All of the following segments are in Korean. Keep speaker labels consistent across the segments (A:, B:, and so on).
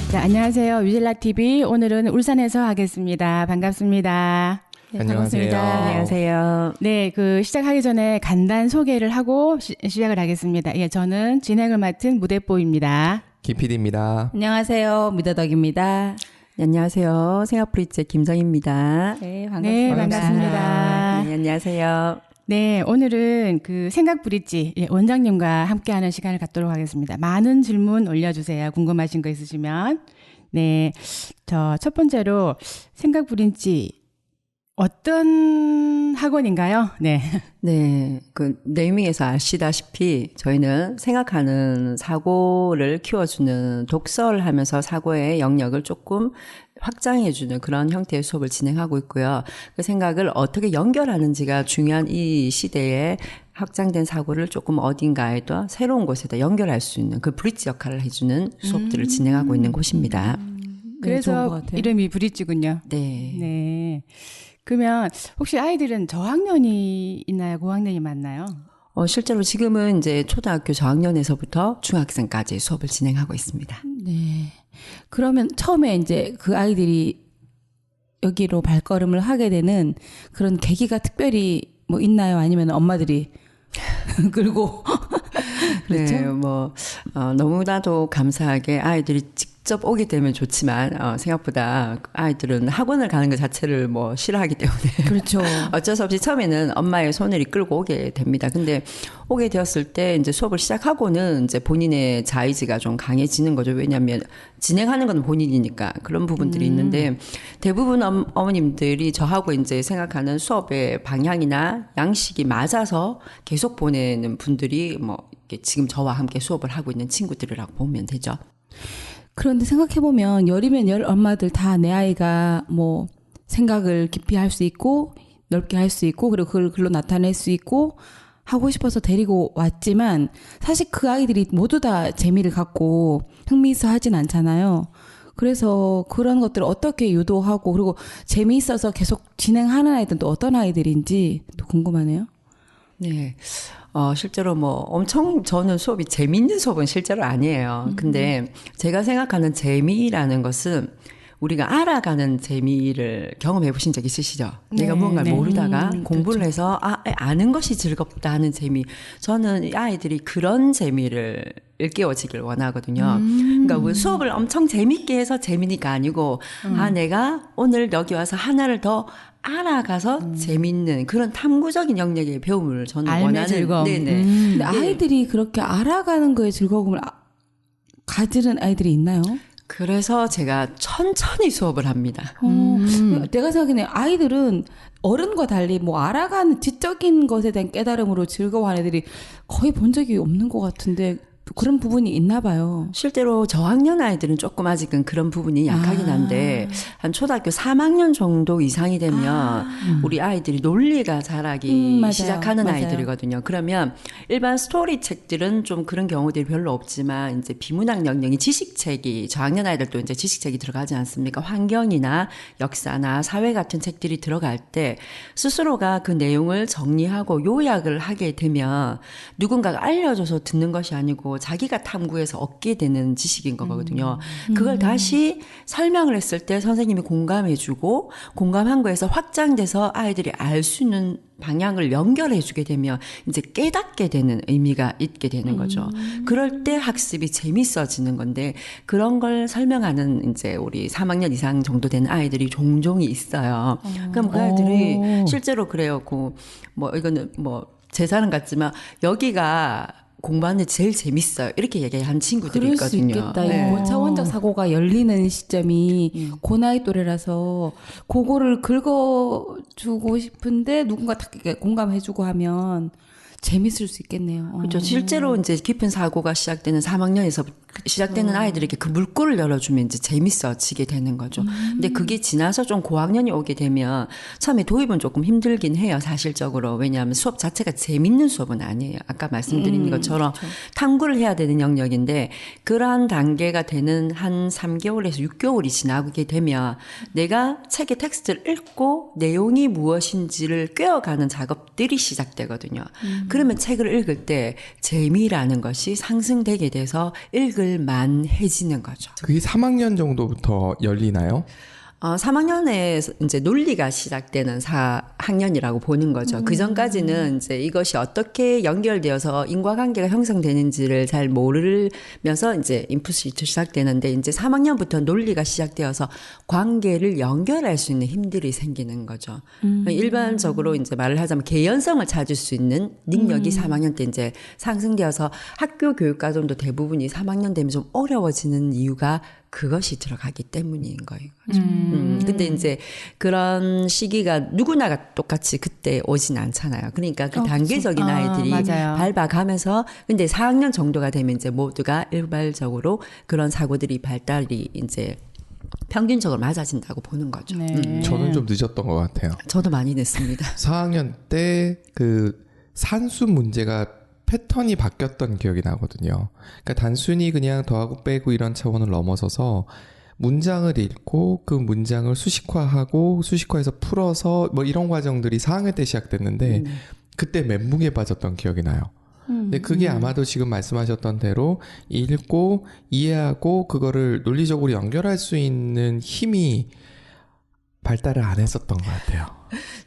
A: 자, 안녕하세요. 위즐락TV. 오늘은 울산에서 하겠습니다. 반갑습니다.
B: 네, 반갑습니다.
C: 안녕하세요.
A: 네, 시작하기 전에 간단 소개를 하고 시작을 하겠습니다. 예, 저는 진행을 맡은 무대뽀입니다.
B: 김PD입니다.
C: 안녕하세요. 미더덕입니다.
D: 네, 안녕하세요. 생활브릿지의 김정입니다.
C: 네, 반갑습니다.
A: 네, 반갑습니다.
D: 네, 안녕하세요.
A: 네, 오늘은 생각브릿지 원장님과 함께하는 시간을 갖도록 하겠습니다. 많은 질문 올려주세요. 궁금하신 거 있으시면. 네, 첫 번째로 생각브릿지 어떤 학원인가요? 네.
D: 네, 네이밍에서 아시다시피 저희는 생각하는 사고를 키워주는 독서를 하면서 사고의 영역을 조금 확장해주는 그런 형태의 수업을 진행하고 있고요. 그 생각을 어떻게 연결하는지가 중요한 이 시대에 확장된 사고를 조금 어딘가에도 새로운 곳에다 연결할 수 있는 그 브릿지 역할을 해주는 수업들을 진행하고 있는 곳입니다.
A: 그래서 이름이 브릿지군요.
D: 네.
A: 네. 그러면 혹시 아이들은 저학년이 있나요? 고학년이 맞나요?
D: 실제로 지금은 이제 초등학교 저학년에서부터 중학생까지 수업을 진행하고 있습니다.
C: 네. 그러면 처음에 이제 그 아이들이 여기로 발걸음을 하게 되는 그런 계기가 특별히 뭐 있나요? 아니면 엄마들이 끌고 그렇죠?
D: 네, 너무나도 감사하게 아이들이 직접 오게 되면 좋지만, 생각보다 아이들은 학원을 가는 것 자체를 싫어하기 때문에.
C: 그렇죠.
D: 어쩔 수 없이 처음에는 엄마의 손을 이끌고 오게 됩니다. 근데 오게 되었을 때 이제 수업을 시작하고는 이제 본인의 자의지가 좀 강해지는 거죠. 왜냐하면 진행하는 건 본인이니까 그런 부분들이 있는데 대부분 어머님들이 저하고 이제 생각하는 수업의 방향이나 양식이 맞아서 계속 보내는 분들이 지금 저와 함께 수업을 하고 있는 친구들이라고 보면 되죠.
C: 그런데 생각해보면 열이면 열 엄마들 다 내 아이가 생각을 깊이 할 수 있고 넓게 할 수 있고 그리고 그걸 글로 나타낼 수 있고 하고 싶어서 데리고 왔지만 사실 그 아이들이 모두 다 재미를 갖고 흥미있어 하진 않잖아요. 그래서 그런 것들을 어떻게 유도하고 그리고 재미있어서 계속 진행하는 아이들은 또 어떤 아이들인지 또 궁금하네요.
D: 네. 실제로 엄청 저는 수업이 재미있는 수업은 실제로 아니에요. 근데 제가 생각하는 재미라는 것은 우리가 알아가는 재미를 경험해 보신 적 있으시죠?
A: 네,
D: 내가 무언가를
A: 네.
D: 모르다가 공부를
C: 그렇죠.
D: 해서 아는 것이 즐겁다 하는 재미. 저는 이 아이들이 그런 재미를 일깨워지길 원하거든요. 그러니까 우리 수업을 엄청 재밌게 해서 재미니까 아니고 내가 오늘 여기 와서 하나를 더 알아가서 재밌는 그런 탐구적인 영역의 배움을 저는
A: 알매
D: 원하는.
A: 즐거움.
D: 네네.
C: 근데 아이들이 그렇게 알아가는 거에 즐거움을 가지는 아이들이 있나요?
D: 그래서 제가 천천히 수업을 합니다.
C: 내가 생각에는 아이들은 어른과 달리 알아가는 지적인 것에 대한 깨달음으로 즐거워하는 애들이 거의 본 적이 없는 것 같은데 그런 부분이 있나 봐요.
D: 실제로 저학년 아이들은 조금 아직은 그런 부분이 약하긴 한데 한 초등학교 3학년 정도 이상이 되면 우리 아이들이 논리가 자라기
C: 맞아요.
D: 시작하는
C: 맞아요.
D: 아이들이거든요. 그러면 일반 스토리 책들은 좀 그런 경우들이 별로 없지만 이제 비문학 영역이 지식책이 저학년 아이들도 이제 지식책이 들어가지 않습니까? 환경이나 역사나 사회 같은 책들이 들어갈 때 스스로가 그 내용을 정리하고 요약을 하게 되면 누군가가 알려줘서 듣는 것이 아니고 자기가 탐구해서 얻게 되는 지식인 거거든요. 그걸 다시 설명을 했을 때 선생님이 공감해주고 공감한 거에서 확장돼서 아이들이 알 수 있는 방향을 연결해주게 되면 이제 깨닫게 되는 의미가 있게 되는 거죠. 그럴 때 학습이 재밌어지는 건데 그런 걸 설명하는 이제 우리 3학년 이상 정도 되는 아이들이 종종 있어요. 그럼 그 아이들이 실제로 그래요. 이거는 제 사람 같지만 여기가 공부하는 데 제일 재밌어요. 이렇게 얘기한 친구들이
C: 그럴
D: 있거든요.
C: 수 있겠다.
D: 네.
C: 이 차원적 사고가 열리는 시점이 그 나이 또래라서 그거를 긁어주고 싶은데 누군가 딱 공감해주고 하면 재밌을 수 있겠네요.
D: 그렇죠. 실제로 이제 깊은 사고가 시작되는 3학년에서 시작되는 아이들에게 그 물꼬를 열어주면 이제 재밌어지게 되는 거죠. 근데 그게 지나서 좀 고학년이 오게 되면 처음에 도입은 조금 힘들긴 해요. 사실적으로. 왜냐하면 수업 자체가 재밌는 수업은 아니에요. 아까 말씀드린 것처럼
C: 그렇죠.
D: 탐구를 해야 되는 영역인데 그러한 단계가 되는 한 3개월에서 6개월이 지나게 되면 내가 책의 텍스트를 읽고 내용이 무엇인지를 꿰어가는 작업들이 시작되거든요. 그러면 책을 읽을 때 재미라는 것이 상승되게 돼서 읽을 만해지는 거죠.
B: 그게 3학년 정도부터 열리나요?
D: 3학년에 이제 논리가 시작되는 4학년이라고 보는 거죠. 그 전까지는 이제 이것이 어떻게 연결되어서 인과관계가 형성되는지를 잘 모르면서 이제 인풋이 시작되는데 이제 3학년부터 논리가 시작되어서 관계를 연결할 수 있는 힘들이 생기는 거죠. 일반적으로 이제 말을 하자면 개연성을 찾을 수 있는 능력이 3학년 때 이제 상승되어서 학교 교육과정도 대부분이 3학년 되면 좀 어려워지는 이유가 그것이 들어가기 때문인 거예요. 근데 이제 그런 시기가 누구나가 똑같이 그때 오진 않잖아요. 그러니까 그 단계적인 아이들이
A: 맞아요.
D: 밟아가면서 근데 4학년 정도가 되면 이제 모두가 일괄적으로 그런 사고들이 발달이 이제 평균적으로 맞아진다고 보는 거죠.
A: 네.
B: 저는 좀 늦었던 것 같아요.
D: 저도 많이 냈습니다.
B: 4학년 때 그 산수 문제가 패턴이 바뀌었던 기억이 나거든요. 그러니까 단순히 그냥 더하고 빼고 이런 차원을 넘어서서 문장을 읽고 그 문장을 수식화하고 수식화해서 풀어서 뭐 이런 과정들이 4학년 때 시작됐는데 그때 멘붕에 빠졌던 기억이 나요. 근데 그게 아마도 지금 말씀하셨던 대로 읽고 이해하고 그거를 논리적으로 연결할 수 있는 힘이 발달을 안 했었던 것 같아요.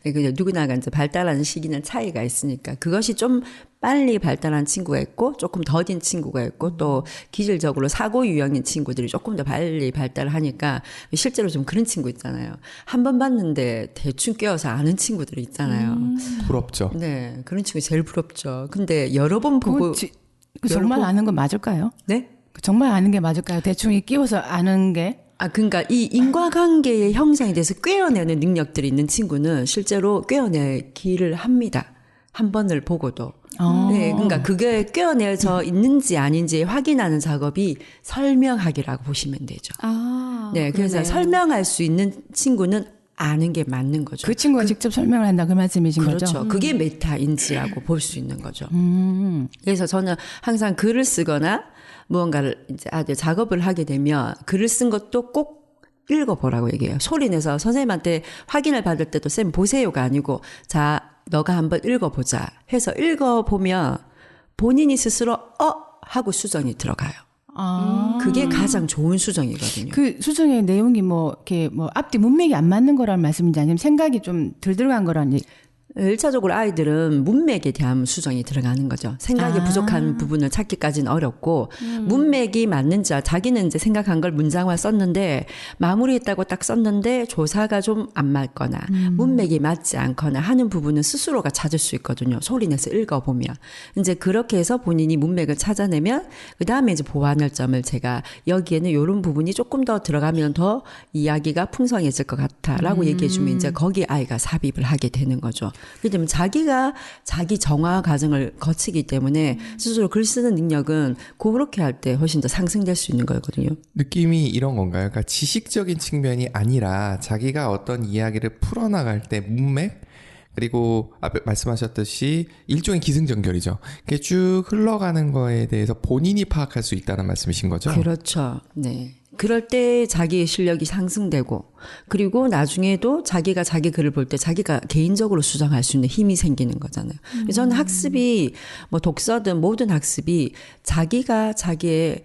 D: 네, 그냥 누구나가 이제 발달하는 시기는 차이가 있으니까 그것이 좀 빨리 발달한 친구가 있고 조금 더딘 친구가 있고 또 기질적으로 사고 유형인 친구들이 조금 더 빨리 발달을 하니까 실제로 좀 그런 친구 있잖아요. 한 번 봤는데 대충 꿰어서 아는 친구들이 있잖아요.
B: 부럽죠.
D: 네, 그런 친구 제일 부럽죠. 근데 여러 번 보고
A: 그 정말
D: 여러 번-
A: 아는 건 맞을까요?
D: 네?
A: 정말 아는 게 맞을까요? 대충 끼워서 아는 게?
D: 그러니까 이 인과관계의 형성에 대해서 꿰어내는 능력들이 있는 친구는 실제로 꿰어내기를 합니다. 한 번을 보고도. 네, 그러니까 그게 꿰어내져 있는지 아닌지 확인하는 작업이 설명하기라고 보시면 되죠. 네, 그래서
C: 그러네요.
D: 설명할 수 있는 친구는 아는 게 맞는 거죠.
A: 그 친구가 직접 설명을 한다 그 말씀이신
D: 그렇죠.
A: 거죠?
D: 그게 메타인지라고 볼 수 있는 거죠. 그래서 저는 항상 글을 쓰거나 무언가를 이제 작업을 하게 되면 글을 쓴 것도 꼭 읽어보라고 얘기해요. 소리 내서 선생님한테 확인을 받을 때도 쌤 보세요가 아니고 자 너가 한번 읽어보자 해서 읽어보면 본인이 스스로 하고 수정이 들어가요. 그게 가장 좋은 수정이거든요.
A: 그 수정의 내용이 뭐 이렇게 뭐 앞뒤 문맥이 안 맞는 거란 말씀인지 아니면 생각이 좀 덜 들어간 거란
D: 1차적으로 아이들은 문맥에 대한 수정이 들어가는 거죠. 생각이 부족한 부분을 찾기까지는 어렵고 문맥이 맞는지 자기는 이제 생각한 걸 문장화 썼는데 마무리했다고 딱 썼는데 조사가 좀 안 맞거나 문맥이 맞지 않거나 하는 부분은 스스로가 찾을 수 있거든요. 소리 내서 읽어보면. 이제 그렇게 해서 본인이 문맥을 찾아내면 그다음에 이제 보완할 점을 제가 여기에는 이런 부분이 조금 더 들어가면 더 이야기가 풍성해질 것 같아라고 얘기해주면 이제 거기에 아이가 삽입을 하게 되는 거죠. 그렇기 때문에 자기가 자기 정화 과정을 거치기 때문에 스스로 글 쓰는 능력은 그렇게 할 때 훨씬 더 상승될 수 있는 거거든요.
B: 느낌이 이런 건가요? 그러니까 지식적인 측면이 아니라 자기가 어떤 이야기를 풀어나갈 때 문맥 그리고 앞에 말씀하셨듯이 일종의 기승전결이죠. 그게 쭉 흘러가는 거에 대해서 본인이 파악할 수 있다는 말씀이신 거죠?
D: 그렇죠. 네. 그럴 때 자기의 실력이 상승되고 그리고 나중에도 자기가 자기 글을 볼 때 자기가 개인적으로 수정할 수 있는 힘이 생기는 거잖아요. 그래서 저는 학습이 뭐 독서든 모든 학습이 자기가 자기의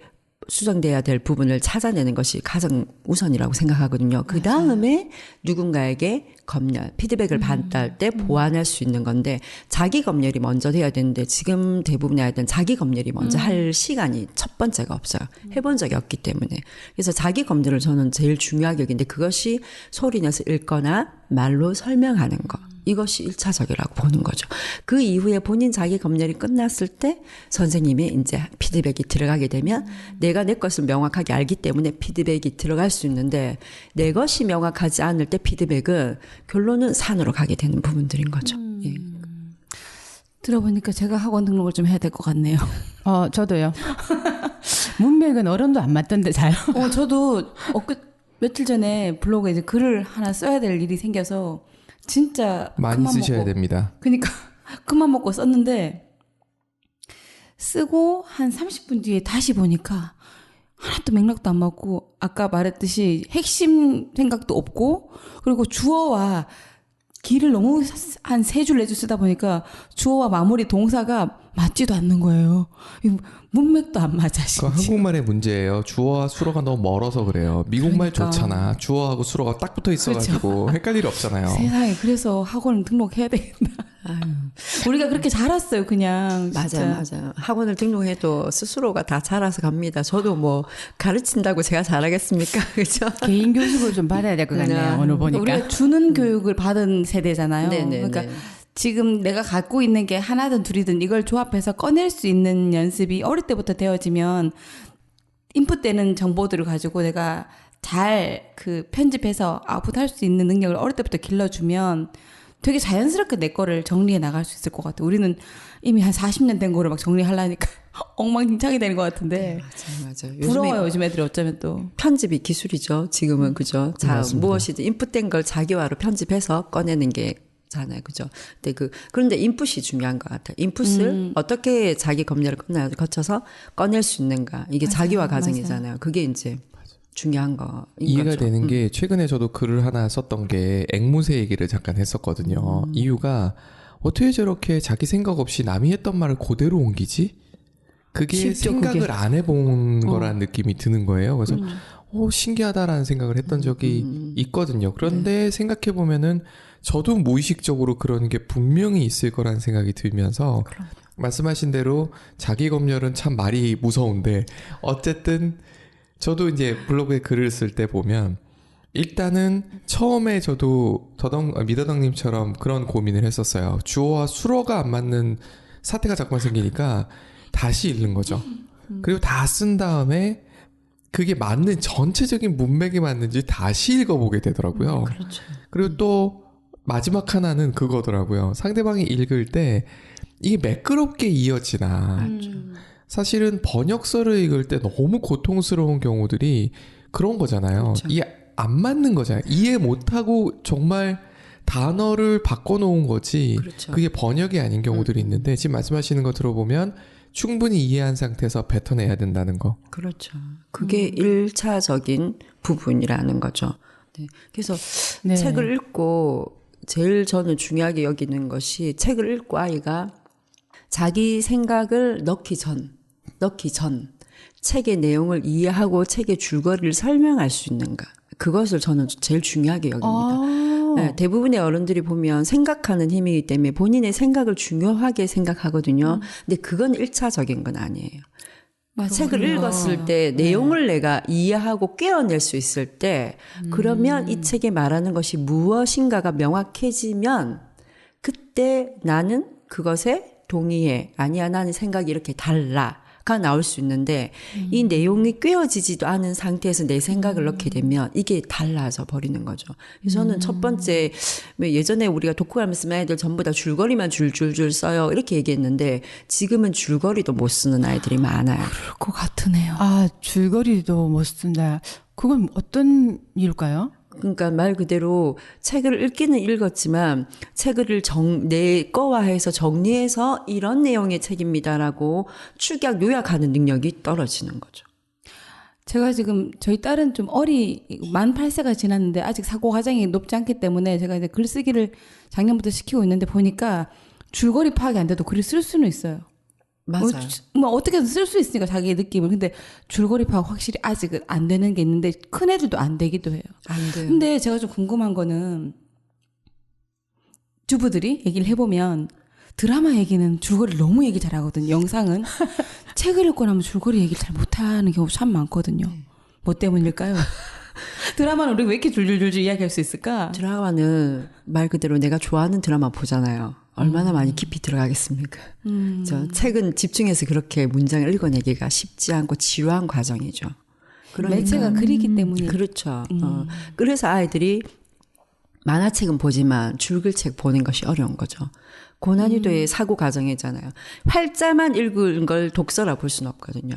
D: 수정돼야 될 부분을 찾아내는 것이 가장 우선이라고 생각하거든요. 그 다음에 누군가에게 검열, 피드백을 받을 때 보완할 수 있는 건데 자기 검열이 먼저 돼야 되는데 지금 대부분의 아이들은 자기 검열이 먼저 할 시간이 첫 번째가 없어요. 해본 적이 없기 때문에. 그래서 자기 검열을 저는 제일 중요하게 여기는데 그것이 소리 내서 읽거나 말로 설명하는 거. 이것이 1차적이라고 보는 거죠. 그 이후에 본인 자기 검열이 끝났을 때 선생님의 이제 피드백이 들어가게 되면 내가 내 것을 명확하게 알기 때문에 피드백이 들어갈 수 있는데 내 것이 명확하지 않을 때 피드백은 결론은 산으로 가게 되는 부분들인 거죠. 예.
C: 들어보니까 제가 학원 등록을 좀 해야 될 것 같네요.
A: 저도요. 문맥은 어른도 안 맞던데 잘.
C: 저도 며칠 전에 블로그에 이제 글을 하나 써야 될 일이 생겨서 진짜
B: 많이
C: 큰맘
B: 쓰셔야
C: 먹고,
B: 됩니다.
C: 그러니까 큰맘 먹고 썼는데 쓰고 한 30분 뒤에 다시 보니까 하나도 맥락도 안 맞고 아까 말했듯이 핵심 생각도 없고 그리고 주어와 길을 너무 한 3줄 4줄 쓰다 보니까 주어와 마무리 동사가 맞지도 않는 거예요. 문맥도 안 맞아.
B: 그
C: 심지어.
B: 한국말의 문제예요. 주어와 수로가 너무 멀어서 그래요. 미국말
C: 그러니까.
B: 좋잖아. 주어하고 수로가 딱 붙어 있어가지고 헷갈릴 일 없잖아요.
C: 세상에 그래서 학원 등록해야 되겠다.
D: 아유,
C: 우리가 그렇게 자랐어요 그냥. 진짜.
D: 맞아요. 학원을 등록해도 스스로가 다 자라서 갑니다. 저도 뭐 가르친다고 제가 잘하겠습니까? 그죠?
A: 개인 교습을 좀 받아야 될 것 같네요.
D: 네.
A: 오늘 보니까.
C: 우리가 주는 교육을 받은 세대잖아요.
D: 네네.
C: 그러니까 지금 내가 갖고 있는 게 하나든 둘이든 이걸 조합해서 꺼낼 수 있는 연습이 어릴 때부터 되어지면 인풋되는 정보들을 가지고 내가 잘 그 편집해서 아웃풋할 수 있는 능력을 어릴 때부터 길러주면 되게 자연스럽게 내 거를 정리해 나갈 수 있을 것 같아요. 우리는 이미 한 40년 된 거를 막 정리하려니까 엉망진창이 되는 것 같은데
D: 맞아요.
C: 부러워요. 요즘 애들이 어쩌면 또.
D: 편집이 기술이죠. 지금은 그죠. 자,
B: 맞습니다.
D: 무엇이든 인풋된 걸 자기화로 편집해서 꺼내는 게 잖아요. 그죠. 근데 그런데 인풋이 중요한 것 같아요. 인풋을 어떻게 자기 검열을 거쳐서 꺼낼 수 있는가. 이게
C: 맞아요.
D: 자기화 과정이잖아요. 그게 이제 중요한 거인
B: 이해가
D: 거죠.
B: 되는 게 최근에 저도 글을 하나 썼던 게 앵무새 얘기를 잠깐 했었거든요. 이유가 어떻게 저렇게 자기 생각 없이 남이 했던 말을 그대로 옮기지? 그게
C: 쉽죠,
B: 생각을
C: 그게.
B: 안 해본 거란 느낌이 드는 거예요. 그래서 신기하다라는 생각을 했던 적이 있거든요. 그런데 생각해보면은 저도 무의식적으로 그런 게 분명히 있을 거라는 생각이 들면서 말씀하신 대로 자기 검열은 참 말이 무서운데 어쨌든 저도 이제 블로그에 글을 쓸 때 보면 일단은 처음에 저도 미더덕님처럼 그런 고민을 했었어요. 주어와 수어가 안 맞는 사태가 자꾸만 생기니까 다시 읽는 거죠. 그리고 다 쓴 다음에 그게 맞는 전체적인 문맥이 맞는지 다시 읽어보게 되더라고요.
D: 그렇죠.
B: 그리고 또 마지막 하나는 그거더라고요. 상대방이 읽을 때 이게 매끄럽게 이어지나. 사실은 번역서를 읽을 때 너무 고통스러운 경우들이 그런 거잖아요.
D: 그렇죠.
B: 이게 안 맞는 거잖아요. 이해 못하고 정말 단어를 바꿔놓은 거지.
D: 그렇죠.
B: 그게 번역이 아닌 경우들이 있는데 지금 말씀하시는 거 들어보면 충분히 이해한 상태에서 뱉어내야 된다는 거.
D: 그렇죠. 그게 1차적인 부분이라는 거죠. 네. 그래서
A: 네.
D: 책을 읽고 제일 저는 중요하게 여기는 것이 책을 읽고 아이가 자기 생각을 넣기 전 책의 내용을 이해하고 책의 줄거리를 설명할 수 있는가. 그것을 저는 제일 중요하게 여깁니다. 네, 대부분의 어른들이 보면 생각하는 힘이기 때문에 본인의 생각을 중요하게 생각하거든요. 근데 그건 1차적인 건 아니에요. 책을 읽었을 때 내용을 내가 이해하고 깨어낼 수 있을 때 그러면 이 책에 말하는 것이 무엇인가가 명확해지면 그때 나는 그것에 동의해. 아니야, 나는 생각이 이렇게 달라가 나올 수 있는데 이 내용이 꿰어지지도 않은 상태에서 내 생각을 넣게 되면 이게 달라져 버리는 거죠. 그래서 저는 첫 번째 예전에 우리가 독후감을 쓰면 아이들 전부 다 줄거리만 줄줄줄 써요. 이렇게 얘기했는데 지금은 줄거리도 못 쓰는 아이들이 많아요.
C: 그럴 것 같으네요.
A: 아, 줄거리도 못 쓴다. 그건 어떤 이유일까요?
D: 그러니까 말 그대로 책을 읽기는 읽었지만 책을 내 거화해서 정리해서 이런 내용의 책입니다라고 축약 요약하는 능력이 떨어지는 거죠.
C: 제가 지금 저희 딸은 좀 만 8세가 지났는데 아직 사고 과정이 높지 않기 때문에 제가 이제 글쓰기를 작년부터 시키고 있는데 보니까 줄거리 파악이 안 돼도 글을 쓸 수는 있어요.
D: 맞아요.
C: 뭐 어떻게든 쓸 수 있으니까 자기의 느낌을. 근데 줄거리 파악 확실히 아직은 안 되는 게 있는데 큰 애들도 안 되기도 해요.
D: 안 돼요.
C: 근데 제가 좀 궁금한 거는 주부들이 얘기를 해보면 드라마 얘기는 줄거리를 너무 얘기 잘하거든요. 영상은 책을 읽고 나면 줄거리 얘기를 잘 못하는 경우 참 많거든요. 뭐 때문일까요? 드라마는 우리가 왜 이렇게 줄줄줄줄 이야기할 수 있을까?
D: 드라마는 말 그대로 내가 좋아하는 드라마 보잖아요. 얼마나 많이 깊이 들어가겠습니까? 저 책은 집중해서 그렇게 문장을 읽어내기가 쉽지 않고 지루한 과정이죠. 그러니까
C: 매체가 글이기 때문에.
D: 그렇죠. 그래서 아이들이 만화책은 보지만 줄글책 보는 것이 어려운 거죠. 고난이도의 사고 과정이잖아요. 활자만 읽은 걸 독서라 볼 수는 없거든요.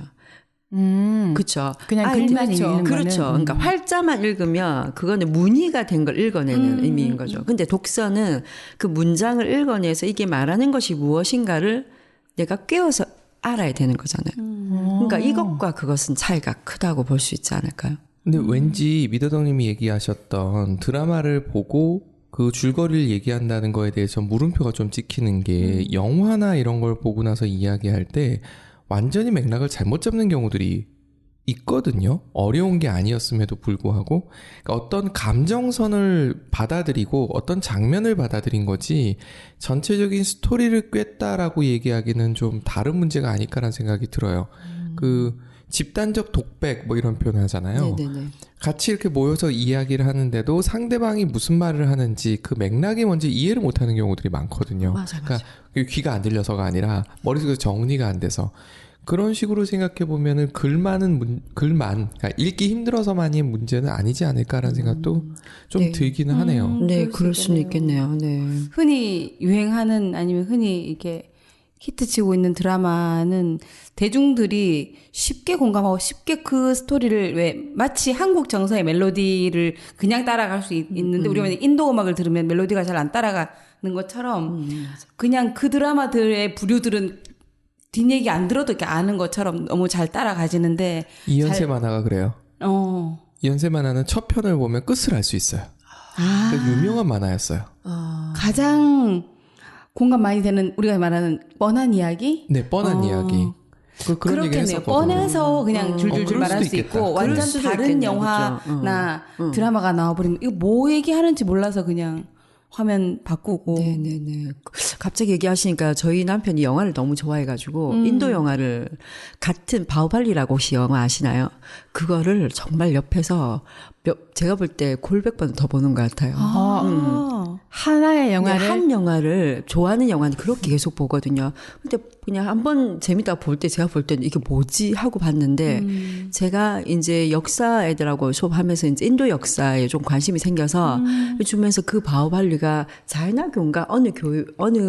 D: 그렇죠.
A: 그냥 글만
D: 그렇죠.
A: 읽는
D: 그렇죠.
A: 거는.
D: 그러니까 활자만 읽으면 그거는 문의가 된 걸 읽어내는 의미인 거죠. 근데 독서는 그 문장을 읽어내서 이게 말하는 것이 무엇인가를 내가 꿰어서 알아야 되는 거잖아요. 그러니까 이것과 그것은 차이가 크다고 볼 수 있지 않을까요?
B: 근데 왠지 미더덕님이 얘기하셨던 드라마를 보고 그 줄거리를 얘기한다는 거에 대해서 물음표가 좀 찍히는 게 영화나 이런 걸 보고 나서 이야기할 때 완전히 맥락을 잘못 잡는 경우들이 있거든요. 어려운 게 아니었음에도 불구하고 그러니까 어떤 감정선을 받아들이고 어떤 장면을 받아들인 거지 전체적인 스토리를 꿰다라고 얘기하기는 좀 다른 문제가 아닐까라는 생각이 들어요. 그 집단적 독백 뭐 이런 표현 하잖아요.
D: 네네네.
B: 같이 이렇게 모여서 이야기를 하는데도 상대방이 무슨 말을 하는지 그 맥락이 뭔지 이해를 못하는 경우들이 많거든요.
D: 맞아.
B: 그러니까 귀가 안 들려서가 아니라 머릿속에서 정리가 안 돼서 그런 식으로 생각해 보면은 글만 그러니까 읽기 힘들어서만이 문제는 아니지 않을까라는 생각도 좀
D: 네.
B: 들기는 하네요.
D: 네,
C: 그럴
D: 그럴
C: 수
D: 수는 있겠네요. 네.
C: 흔히 유행하는 아니면 흔히 이렇게 히트치고 있는 드라마는 대중들이 쉽게 공감하고 쉽게 그 스토리를 왜 마치 한국 정서의 멜로디를 그냥 따라갈 수 있는데 우리가 인도 음악을 들으면 멜로디가 잘 안 따라가는 것처럼 그냥 그 드라마들의 부류들은 뒷얘기 안 들어도 이렇게 아는 것처럼 너무 잘 따라가지는데
B: 이연세 만화가 그래요.
C: 어.
B: 이연세 만화는 첫 편을 보면 끝을 알 수 있어요. 그러니까 유명한 만화였어요.
C: 가장 공감 많이 되는 우리가 말하는 뻔한 이야기?
B: 네, 뻔한 이야기. 그런 얘기
C: 그렇겠네요.
B: 했었거든요.
C: 뻔해서 그냥 줄줄줄
B: 그럴
C: 말할
B: 수도
C: 수
B: 있겠다.
C: 있고
D: 그럴
C: 완전
D: 수도
C: 다른
D: 있겠네요.
C: 영화나
D: 그죠?
C: 드라마가 나와버리면 이거 뭐 얘기하는지 몰라서 그냥 화면 바꾸고
D: 네네네. 갑자기 얘기하시니까 저희 남편이 영화를 너무 좋아해가지고 인도 영화를 같은 바후발리라고 혹시 영화 아시나요? 그거를 정말 옆에서 제가 볼 때 골백 번 더 보는 것 같아요.
A: 하나의 영화를
D: 한 영화를 좋아하는 영화는 그렇게 계속 보거든요. 근데 그냥 한번 재밌다 볼 때 제가 볼 때는 이게 뭐지 하고 봤는데 제가 이제 역사 애들하고 수업하면서 이제 인도 역사에 좀 관심이 생겨서 주면서 그 바후발리가 자이나교인가 어느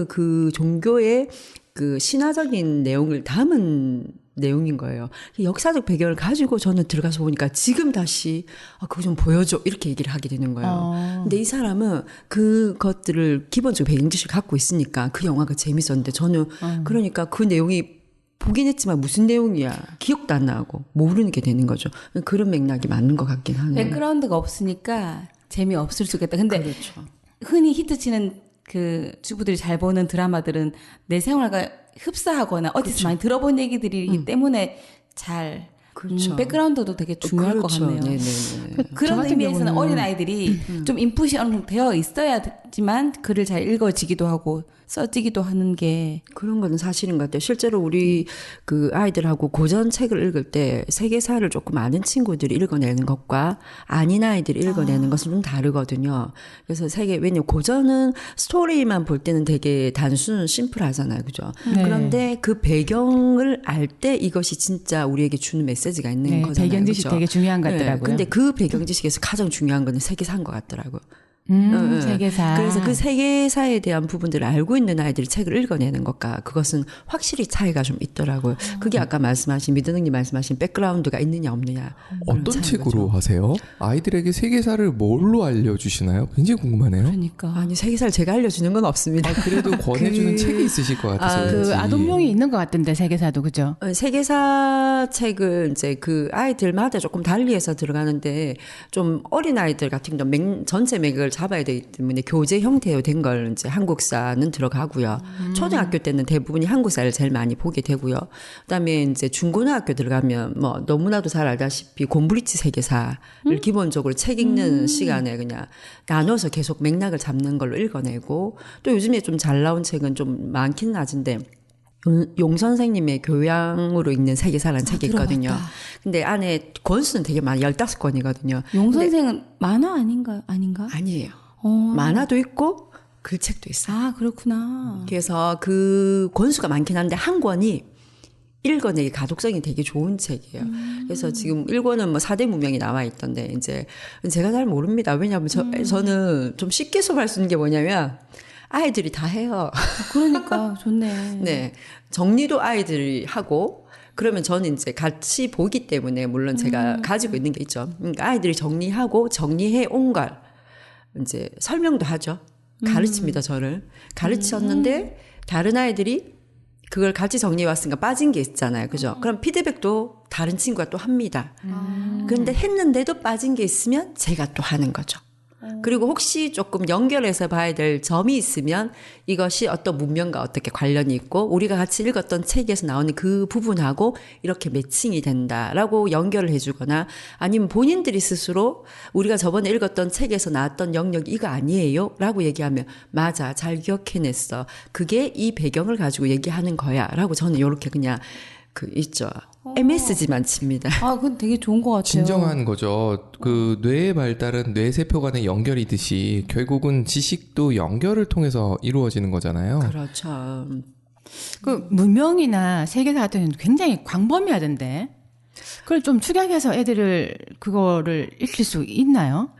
D: 그 종교의 그 신화적인 내용을 담은 내용인 거예요. 역사적 배경을 가지고 저는 들어가서 보니까 지금 다시 그거 좀 보여줘 이렇게 얘기를 하게 되는 거예요. 근데 이 사람은 그것들을 기본적으로 배경 지식을 갖고 있으니까 그 영화가 재밌었는데 저는 그러니까 그 내용이 보긴 했지만 무슨 내용이야 기억도 안 나고 모르는 게 되는 거죠. 그런 맥락이 맞는 것 같긴 하네요.
C: 백그라운드가 없으니까 재미없을 수 있겠다. 근데
D: 그렇죠.
C: 흔히 히트치는 그 주부들이 잘 보는 드라마들은 내 생활과 흡사하거나 어디서 많이 들어본 얘기들이기 때문에 잘
D: 그렇죠.
C: 백그라운드도 되게 중요할 것
D: 그렇죠.
C: 같네요.
D: 네네네.
A: 저
C: 그런
A: 같은
C: 의미에서는
A: 경우는-
C: 어린 아이들이 좀 인풋이 어느 정도 되어 있어야지만 글을 잘 읽어지기도 하고 써지기도 하는 게
D: 그런 거는 사실인 것 같아요. 실제로 우리 그 아이들하고 고전 책을 읽을 때 세계사를 조금 아는 친구들이 읽어내는 것과 아닌 아이들이 읽어내는 것은 좀 다르거든요. 그래서 왜냐면 고전은 스토리만 볼 때는 되게 단순 심플하잖아요. 그죠?
A: 네.
D: 그런데 그 배경을 알 때 이것이 진짜 우리에게 주는 메시지가 있는
A: 네,
D: 거잖아요.
A: 배경 지식
D: 그죠?
A: 되게 중요한 것
D: 네,
A: 같더라고요.
D: 근데 그 배경 지식에서 가장 중요한 거는 세계사인 것 같더라고요.
A: 세계사.
D: 그래서 그 세계사에 대한 부분들을 알고 있는 아이들이 책을 읽어내는 것과 그것은 확실히 차이가 좀 있더라고요. 그게 아까 말씀하신 미드능님 말씀하신 백그라운드가 있느냐 없느냐.
B: 어떤
D: 그런 차이인
B: 책으로
D: 거죠.
B: 하세요? 아이들에게 세계사를 뭘로 알려주시나요? 굉장히 궁금하네요.
C: 그러니까
D: 아니 세계사를 제가 알려주는 건 없습니다.
B: 그래도 권해주는 책이 있으실 것 같아서
A: 그
B: 그런지.
A: 아동용이 있는 것 같던데 세계사도 그죠?
D: 세계사 책을 이제 그 아이들마다 조금 달리해서 들어가는데 좀 어린 아이들 같은 경우 전체 맥을 잡아야 되기 때문에 교재 형태로 된 걸 이제 한국사는 들어가고요. 초등학교 때는 대부분이 한국사를 제일 많이 보게 되고요. 그다음에 이제 중고등학교 들어가면 뭐 너무나도 잘 알다시피 곰브리치 세계사를 기본적으로 책 읽는 시간에 그냥 나눠서 계속 맥락을 잡는 걸로 읽어내고 또 요즘에 좀 잘 나온 책은 좀 많기는 하진데 용 선생님의 교양으로 읽는 세계사라는 책이 있거든요.
C: 들어봤다.
D: 근데 안에 권수는 되게 많이 15권이거든요.
C: 용 선생은 만화 아닌가?
D: 아니에요.
C: 어.
D: 만화도 있고 글책도 있어요.
C: 아 그렇구나.
D: 그래서 그 권수가 많긴 한데 한 권이 읽어내기 가독성이 되게 좋은 책이에요. 그래서 지금 1권은 뭐 4대 문명이 나와 있던데 이제 제가 잘 모릅니다. 왜냐하면 저는 좀 쉽게 수업할 수 있는 게 뭐냐면 아이들이 다 해요.
C: 그러니까 좋네.
D: 네. 정리도 아이들이 하고 그러면 저는 이제 같이 보기 때문에 물론 제가 가지고 있는 게 있죠. 그러니까 아이들이 정리하고 정리해 온 걸 이제 설명도 하죠. 가르칩니다, 저를. 가르쳤는데 다른 아이들이 그걸 같이 정리해 왔으니까 빠진 게 있잖아요. 그죠? 그럼 피드백도 다른 친구가 또 합니다. 그런데 했는데도 빠진 게 있으면 제가 또 하는 거죠. 그리고 혹시 조금 연결해서 봐야 될 점이 있으면 이것이 어떤 문명과 어떻게 관련이 있고 우리가 같이 읽었던 책에서 나오는 그 부분하고 이렇게 매칭이 된다라고 연결을 해주거나 아니면 본인들이 스스로 우리가 저번에 읽었던 책에서 나왔던 영역이 이거 아니에요? 라고 얘기하면 맞아, 잘 기억해냈어. 그게 이 배경을 가지고 얘기하는 거야. 라고 저는 이렇게 그냥 있죠. MSG만 칩니다.
C: 아, 그건 되게 좋은 것 같아요.
B: 진정한 거죠. 그 뇌의 발달은 뇌세포 간의 연결이듯이 결국은 지식도 연결을 통해서 이루어지는 거잖아요.
D: 그렇죠.
A: 그 문명이나 세계사 같은 경우는 굉장히 광범위하던데. 그걸 좀 축약해서 애들을 그거를 익힐 수 있나요?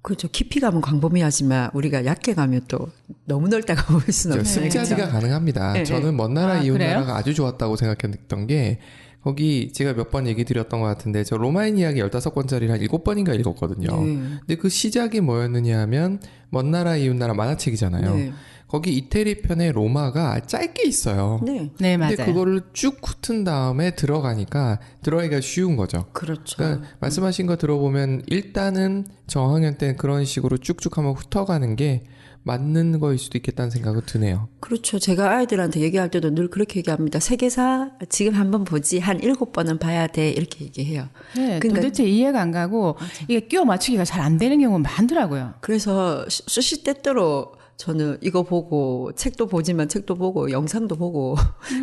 D: 그렇죠. 깊이 가면 광범위하지만 우리가 얕게 가면 또 너무 넓다가 볼 수는 없어요.
B: 습자지가 가능합니다.
D: 네,
B: 저는 먼 나라 이웃
A: 그래요?
B: 나라가 아주 좋았다고 생각했던 게 거기 제가 몇 번 얘기 드렸던 것 같은데 저 로마인 이야기 15권짜리를 한 7번인가 읽었거든요.
D: 네.
B: 근데 그 시작이 뭐였느냐 하면 먼 나라 이웃 나라 만화책이잖아요.
D: 네.
B: 거기 이태리 편에 로마가 짧게 있어요.
D: 네.
A: 네, 맞아요.
B: 근데 그거를 쭉 훑은 다음에 들어가니까 들어가기가 쉬운 거죠.
D: 그렇죠.
B: 그러니까 말씀하신 거 들어보면 일단은 저학년 때는 그런 식으로 쭉쭉 한번 훑어가는 게 맞는 거일 수도 있겠다는 생각은 드네요.
D: 그렇죠. 제가 아이들한테 얘기할 때도 늘 그렇게 얘기합니다. 세계사 지금 한번 보지 한 7번은 봐야 돼. 이렇게 얘기해요.
A: 네,
D: 그러니까-
A: 도대체 이해가 안 가고 이게 끼워 맞추기가 잘 안 되는 경우가 많더라고요.
D: 그래서 시시때때로 저는 이거 보고 책도 보지만 책도 보고 영상도 보고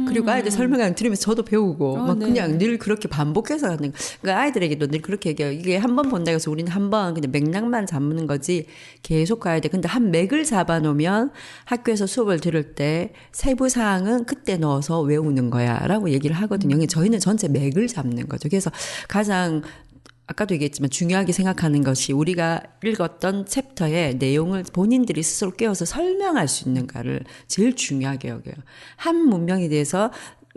D: 그리고 아이들 설명을 들으면서 저도 배우고 막
C: 네.
D: 그냥 늘 그렇게 반복해서 하는 거. 그러니까 아이들에게도 늘 그렇게 얘기해요. 이게 한 번 본다고 해서 우리는 한 번 그냥 맥락만 잡는 거지 계속 가야 돼. 근데 한 맥을 잡아놓으면 학교에서 수업을 들을 때 세부 사항은 그때 넣어서 외우는 거야라고 얘기를 하거든요. 그러니까 저희는 전체 맥을 잡는 거죠. 그래서 가장 아까도 얘기했지만 중요하게 생각하는 것이 우리가 읽었던 챕터의 내용을 본인들이 스스로 깨워서 설명할 수 있는가를 제일 중요하게 여겨요. 한 문명에 대해서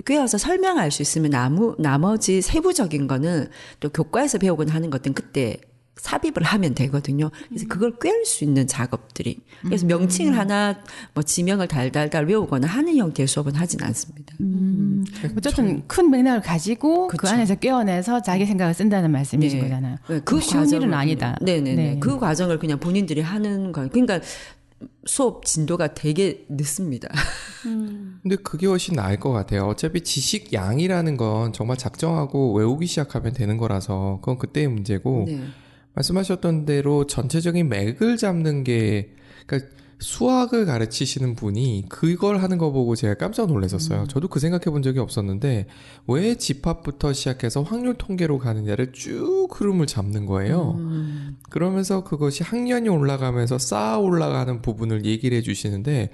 D: 꿰어서 설명할 수 있으면 나머지 세부적인 거는 또 교과에서 배우거나 하는 것들은 그때 삽입을 하면 되거든요. 그래서 그걸 꿰을 수 있는 작업들이. 그래서 명칭을 하나 뭐 지명을 달달달 외우거나 하는 형태의 수업은 하진 않습니다.
A: 어쨌든 큰 맥락을 가지고 그
D: 그쵸.
A: 안에서 깨어내서 자기 생각을 쓴다는 말씀이신
D: 네.
A: 거잖아요.
D: 네,
A: 그 쉬운
D: 과정을-
A: 일은 아니다.
D: 네네네.
A: 네.
D: 그 과정을 그냥 본인들이 하는 거예요. 그러니까 수업 진도가 되게 늦습니다.
B: 근데 그게 훨씬 나을 것 같아요. 어차피 지식 양이라는 건 정말 작정하고 외우기 시작하면 되는 거라서 그건 그때의 문제고
D: 네.
B: 말씀하셨던 대로 전체적인 맥을 잡는 게 그러니까 수학을 가르치시는 분이 그걸 하는 거 보고 제가 깜짝 놀랐었어요. 저도 그 생각해 본 적이 없었는데 왜 집합부터 시작해서 확률 통계로 가느냐를 쭉 흐름을 잡는 거예요. 그러면서 그것이 학년이 올라가면서 쌓아 올라가는 부분을 얘기를 해 주시는데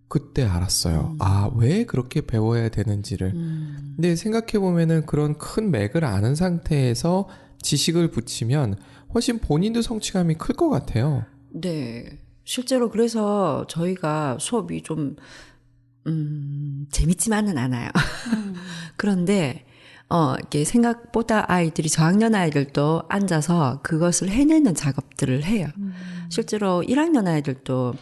B: 그때 알았어요. 아, 왜 그렇게 배워야 되는지를. 근데 생각해 보면은 그런 큰 맥을 아는 상태에서 지식을 붙이면 훨씬 본인도 성취감이 클 것 같아요.
D: 네. 실제로 그래서 저희가 수업이 좀, 재밌지만은 않아요. 그런데, 이게 생각보다 아이들이 저학년 아이들도 앉아서 그것을 해내는 작업들을 해요. 실제로 1학년 아이들도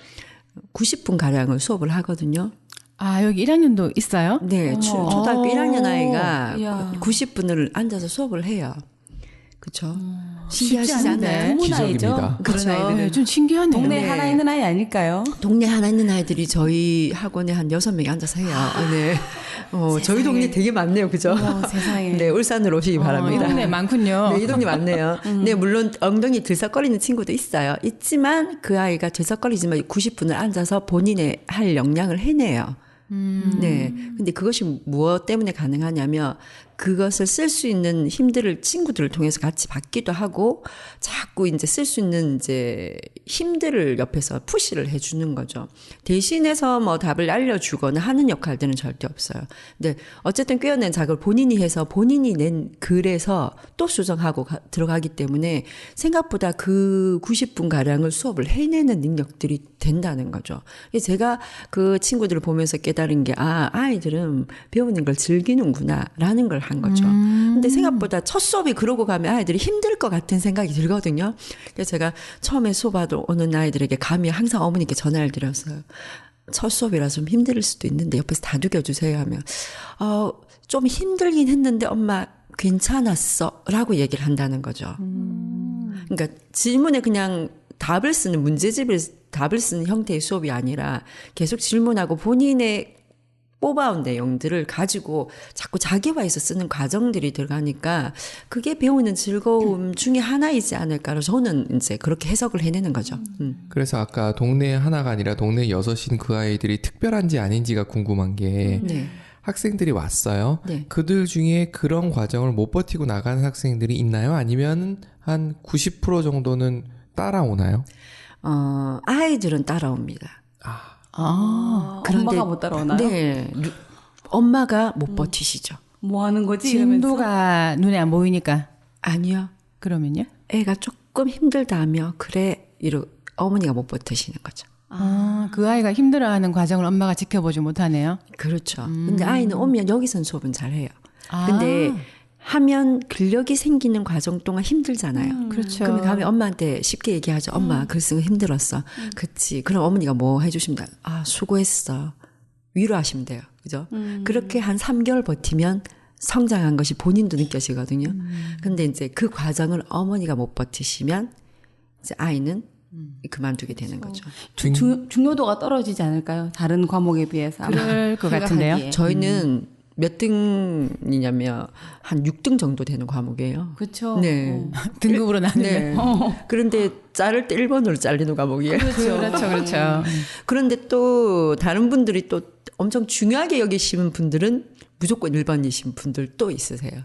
D: 90분 가량을 수업을 하거든요.
A: 아, 여기 1학년도 있어요?
D: 네,
C: 어머.
D: 초등학교 1학년 아이가
C: 이야.
D: 90분을 앉아서 수업을 해요. 그렇죠.
A: 쉽지
D: 신기하시지
A: 않은데.
D: 않나요?
B: 기적입니다.
D: 그렇죠.
C: 그런 아이들은.
A: 네, 좀 신기하네요.
C: 동네
D: 네.
C: 하나 있는 아이 아닐까요?
D: 동네 하나 있는 아이들이 저희 학원에 한 6명이 앉아서 해요. 네. 저희 동네 되게 많네요. 그죠?
C: 세상에.
D: 네, 울산으로 오시기
A: 이
D: 바랍니다.
A: 동네 많군요.
D: 네, 이 동네 많네요. 네, 물론 엉덩이 들썩거리는 친구도 있어요. 있지만 그 아이가 들썩거리지만 90분을 앉아서 본인의 할 역량을 해내요. 네. 근데 그것이 무엇 때문에 가능하냐면 그것을 쓸 수 있는 힘들을 친구들을 통해서 같이 받기도 하고 자꾸 이제 쓸 수 있는 이제 힘들을 옆에서 푸시를 해주는 거죠. 대신해서 뭐 답을 알려주거나 하는 역할들은 절대 없어요. 근데 어쨌든 꿰어낸 작업을 본인이 해서 본인이 낸 글에서 또 수정하고 들어가기 때문에 생각보다 그 90분 가량을 수업을 해내는 능력들이 된다는 거죠. 제가 그 친구들을 보면서 깨달은 게 아이들은 배우는 걸 즐기는구나라는 걸 한 거죠. 근데 생각보다 첫 수업이 그러고 가면 아이들이 힘들 것 같은 생각이 들거든요. 그래서 제가 처음에 수업하러 오는 아이들에게 감히 항상 어머니께 전화를 드렸어요. 첫 수업이라서 좀 힘들 수도 있는데 옆에서 다독여 주세요 하면 좀 힘들긴 했는데 엄마 괜찮았어 라고 얘기를 한다는 거죠. 그러니까 질문에 그냥 답을 쓰는 문제집을 답을 쓰는 형태의 수업이 아니라 계속 질문하고 본인의 뽑아온 내용들을 가지고 자꾸 자기화해서 쓰는 과정들이 들어가니까 그게 배우는 즐거움 중에 하나이지 않을까로 저는 이제 그렇게 해석을 해내는 거죠.
B: 그래서 아까 동네 하나가 아니라 동네 여섯인 그 아이들이 특별한지 아닌지가 궁금한 게
D: 네.
B: 학생들이 왔어요.
D: 네.
B: 그들 중에 그런 과정을 못 버티고 나가는 학생들이 있나요? 아니면 한 90% 정도는 따라오나요?
D: 아이들은 따라옵니다.
C: 그런데 엄마가 못 따라오나요?
D: 네. 엄마가 못 버티시죠.
C: 뭐 하는 거지? 이러면서.
A: 진도가 눈에 안 보이니까.
D: 아니요.
A: 그러면요?
D: 애가 조금 힘들다 하며 그래 이러 어머니가 못 버티시는 거죠.
A: 그 아이가 힘들어하는 과정을 엄마가 지켜보지 못하네요.
D: 그렇죠. 근데 아이는 오면 여기선 수업은 잘해요.
A: 아.
D: 근데 하면 근력이 생기는 과정 동안 힘들잖아요.
A: 그렇죠.
D: 그러면 가면 엄마한테 쉽게 얘기하죠. 엄마 글 쓰는 거 힘들었어. 그치. 그럼 어머니가 뭐 해주시면 돼요. 아 수고했어. 위로하시면 돼요. 그죠? 그렇게 한 3개월 버티면 성장한 것이 본인도 느껴지거든요. 근데 이제 그 과정을 어머니가 못 버티시면 이제 아이는 그만두게 되는 거죠.
C: 중요도가 떨어지지 않을까요? 다른 과목에 비해서. 아마
A: 그럴 것 같은데요.
C: 생각하기에.
D: 저희는 몇 등이냐면 한 6등 정도 되는 과목이에요.
C: 그렇죠.
D: 네.
A: 등급으로 나누면.
D: 네. 그런데 자를 때 1번으로 잘리는 과목이에요.
A: 그렇죠.
D: 그런데 또 다른 분들이 또 엄청 중요하게 여기시는 분들은 무조건 1번이신 분들 또 있으세요.